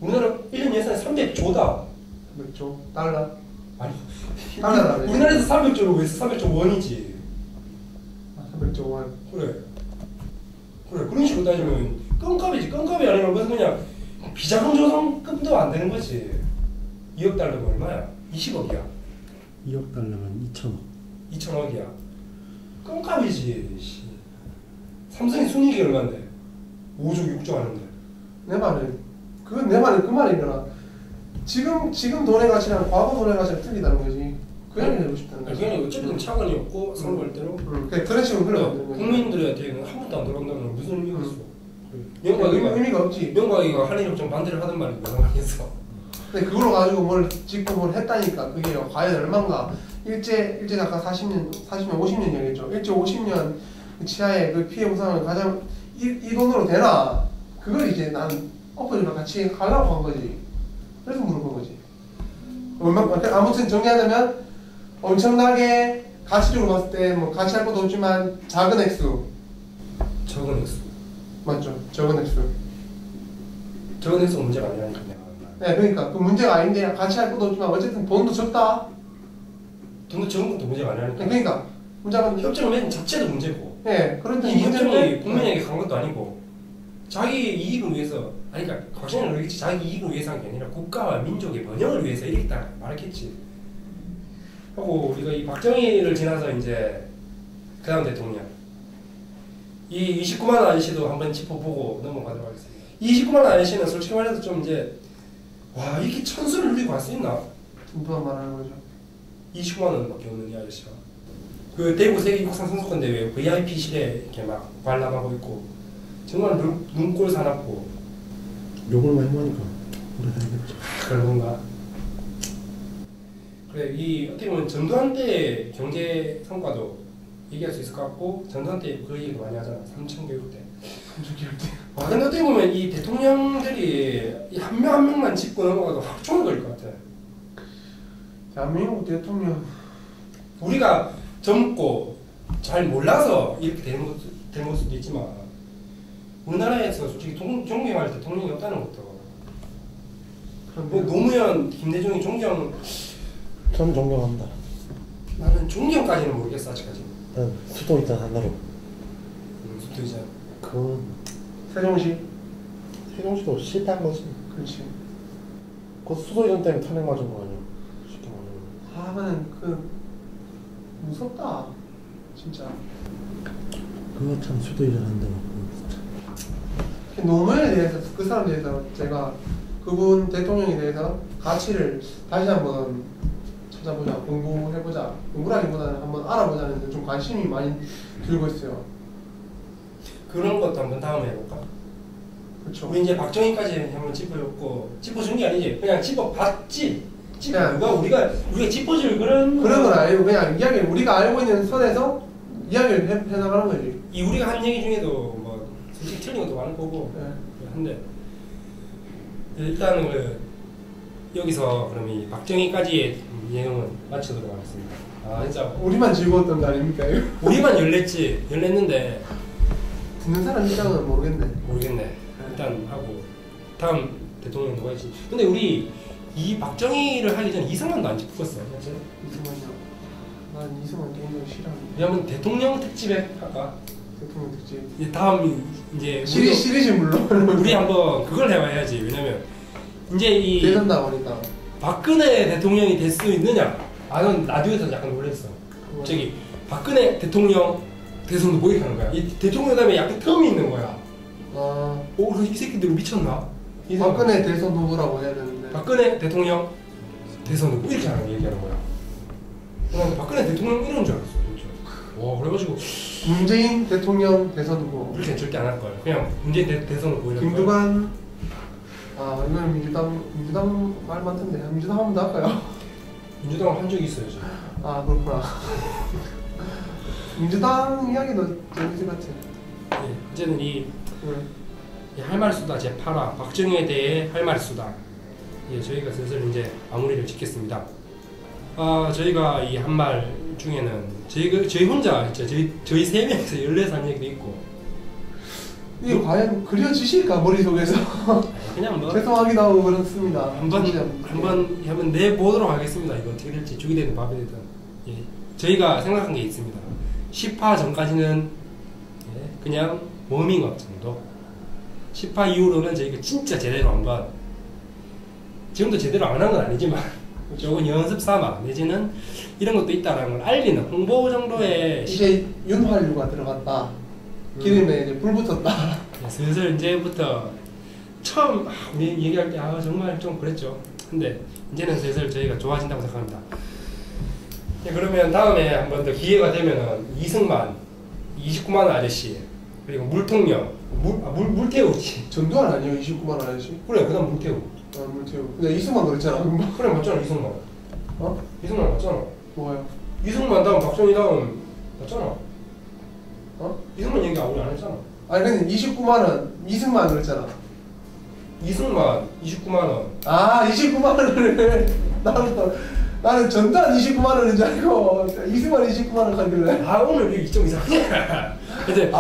우리나라 1년 예산이 300조다. 몇 조? 달러? 아니, 달러라. 우리나라에서 300조로 왜 300조 원이지? 300조 원. 그래. 그런 식으로 따지면 껌값이지. 껌값이 아니면 무슨 그냥 비자금 조성금도 안 되는 거지. 2억 달러면 얼마야? 20억이야. 2억 달러면 2천억. 2천억이야. 껌값이지. 삼성의 순이익이 얼마인데? 5조 6조 하는데. 내 말은 그 말이잖아. 지금 돈의 가치랑 과거 돈의 가치가 틀리다는 거지. 그 얘기 하고 싶다는 거지. 그게 어쨌든 차관이었고 선거일대로. 그런 식으로 흘러가는 거지. 국민들한테는 한 번도 안 들어간다면 무슨 의미가 있어? 의미가 없지. 명박이가 한일협정 반대를 하던 말이 무슨 말이겠어? 근데 그걸로 가지고 뭘 짓고 뭘 했다니까 그게 과연 얼마인가. 일제 작가 40년 50년 얘기했죠. 일제 50년 치하의 그 피해 보상을 가장 이 돈으로 되나? 그걸 이제 난 엎어지랑 같이 가려고 한 거지. 그래서 물어본 거지. 아무튼 정리하자면 엄청나게 가치적으로 봤을 때 뭐 가치할 것도 없지만 작은 액수. 적은 액수. 맞죠? 적은 액수. 적은 액수가 문제가 아니라니까 내가. 네, 그러니까 그 문제가 아닌데 가치할 것도 없지만 어쨌든 돈도 적다. 돈도 적은 것도 문제가 아니라니까. 그러니까 문제가 협정을 맺은 자체도 문제고. 네, 그런데 이 협정이 국민에게 간 것도 아니고 자기 이익을 위해서 그러니까 거시는 그러겠지. 자기 이익을 위해서 한 게 아니라 국가와 민족의 번영을 위해서 이렇게 딱 말했겠지. 하고 우리가 이 박정희를 지나서 이제 그 다음 대통령 이 29만 원 아저씨도 한번 짚어보고 넘어가도록 하겠습니다. 이 29만 원 아저씨는 솔직히 말해서 좀 이제 와 이렇게 천수를 누리고 갈 수 있나? 누가 말하는 거죠? 29만 원밖에 없는 이 아저씨가 그 대구 세계 육상 선수권 대회 VIP실에 이렇게 막 관람하고 있고 정말 눈꼴 사납고 욕을 많이 먹으니까 오래 살겠죠. 그런 건가? 그래 이 어떻게 보면 전두환 때 경제 성과도 얘기할 수 있을 것 같고 전두환 때 그 얘기도 많이 하잖아. 삼천교육 때. 와 근데 어떻게 보면 이 대통령들이 한 명 한 명만 짚고 넘어가도 확종을 걸릴 것 같아. 대한민국 대통령 우리가 젊고 잘 몰라서 이렇게 되는 것도 있지만 우리나라에서 솔직히 존경할 대통령이 없다는 것도. 뭐 그런데 노무현, 김대중이 존경, 전 존경합니다. 나는 존경까지는 모르겠어 아직까지. 난 수도이전 하나로. 수도이전. 그건 세종시. 세종시도 실패한 거지. 그렇지. 그 수도이전 때문에 탄핵 맞은 거 아니야? 쉽게 말하면. 하면은 그 무섭다. 진짜. 그거 참 수도이전 한다고. 노무현에 대해서 그 사람에 대해서 제가 그분 대통령에 대해서 가치를 다시 한번 찾아보자, 공부해보자. 공부라기보다는 한번 알아보자는 데 좀 관심이 많이 들고 있어요. 그런 것도 한번 다음에 해볼까? 그렇죠. 우리 이제 박정희까지 한번 짚어줬고 짚어준 게 아니지. 그냥 짚어봤지. 그냥 우리가 짚어줄 그런 건 아니고 그냥 이야기 우리가 알고 있는 선에서 이야기를 해나가는 거지. 이 우리가 한 얘기 중에도 뭐 솔직히 틀린 것도 많을 거고 네. 한데 일단은 여기서 그럼 이 박정희까지의 내용은 마치도록 하겠습니다. 아 진짜 우리만 즐거웠던 거 아닙니까? 이거? 우리만 열냈는데 듣는 사람 입장은 모르겠네. 모르겠네. 일단 하고 다음 대통령 누가 있지? 근데 우리 이 박정희를 하기 전에 이승만도 안 짚었어. 맞지? 이승만이요. 난 이승만 개인적으로 싫어하는데. 우리 한번 대통령 특집에 할까? 대통령 특집. 이제 다음 이제 시리즈 물론. 우리 한번 그걸 해봐야지. 왜냐면 이제 이 대선다 보니까. 박근혜 대통령이 될 수 있느냐? 나는 라디오에서 약간 놀랬어. 저기 박근혜 대통령 대선 뭐 이렇게 하는 거야. 이 대통령 다음에 약간 텀이 있는 거야. 아. 이 새끼들 미쳤나? 박근혜 대선 후보라고 해야 되는데. 박근혜 대통령 대선 후보 이렇게 하는 얘기하는 거야. 난 박근혜 대통령 이런 줄 알았어. 진짜. 와 그래가지고 문재인 대통령 대선 후보. 그렇게 절대 안 할 거야. 그냥 문재인 대선 후보 이런 거. 김두관. 아 이건 민주당 말 많던데 민주당 한번 더 할까요? 민주당을 한 적이 있어야지. 아 그렇구나. 민주당 이야기도 재밌을 것 같아. 예, 어쨌든 이 응. 할 말 수다 제8화 박정희에 대해 할 말 수다. 예, 저희가 슬슬 이제 마무리를 짓겠습니다. 저희가 이 한 말 중에는 저희 혼자 있죠. 저희 세 명에서 14살 얘기도 있고. 이게 과연 그려지실까 머릿속에서. 그냥 뭐 죄송하기도 하고 그렇습니다. 한번 내보도록 하겠습니다. 이거 어떻게 될지 죽이 되든 밥이 되든. 예, 저희가 생각한 게 있습니다. 10화 전까지는 예, 그냥 워밍업 정도. 10화 이후로는 저희가 진짜 제대로 한번 지금도 제대로 안 한 건 아니지만 조금 연습 삼아 내지는 이런 것도 있다라는 걸 알리는 홍보 정도의 이제 윤활유가 들어갔다. 기름에 이제 불 붙었다. 네, 슬슬 이제부터 처음 우리 얘기할 때 정말 좀 그랬죠. 근데 이제는 슬슬 저희가 좋아진다고 생각합니다. 네, 그러면 다음에 한 번 더 기회가 되면은 이승만, 29만 원 아저씨 그리고 물통령, 물태우지. 전두환 아니에요? 29만 원 아저씨? 그래 그다음 물태우. 아 물태우. 근데 이승만 그랬잖아. 그래 맞잖아 이승만. 어? 이승만 맞잖아. 뭐예요? 이승만 다음 박정희 다음 맞잖아. 어? 이승만 얘기 우리 안 했잖아. 아니 근데 29만 원 이승만 그랬잖아. 이승만 29만 원. 아 29만 원을 나는 전두환 29만 원인 줄 알고 이승만 29만 원 가길래. 오늘 이좀 이상해. 이제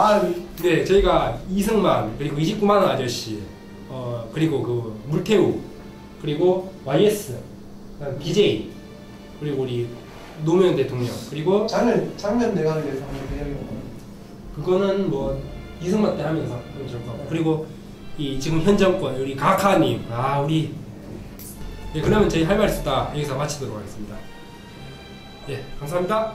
네 저희가 이승만 그리고 29만 원 아저씨 그리고 그 물태우 그리고 YS 그다음 BJ 그리고 우리 노무현 대통령 그리고 장면 내가는 데서 한번 이야기해 봐. 그거는 뭐 이승만 때 하면서 하면 좋을 것 같고 그리고 이 지금 현 정권 우리 가카님 우리 네 그러면 저희 할 말 있다 여기서 마치도록 하겠습니다. 예 감사합니다.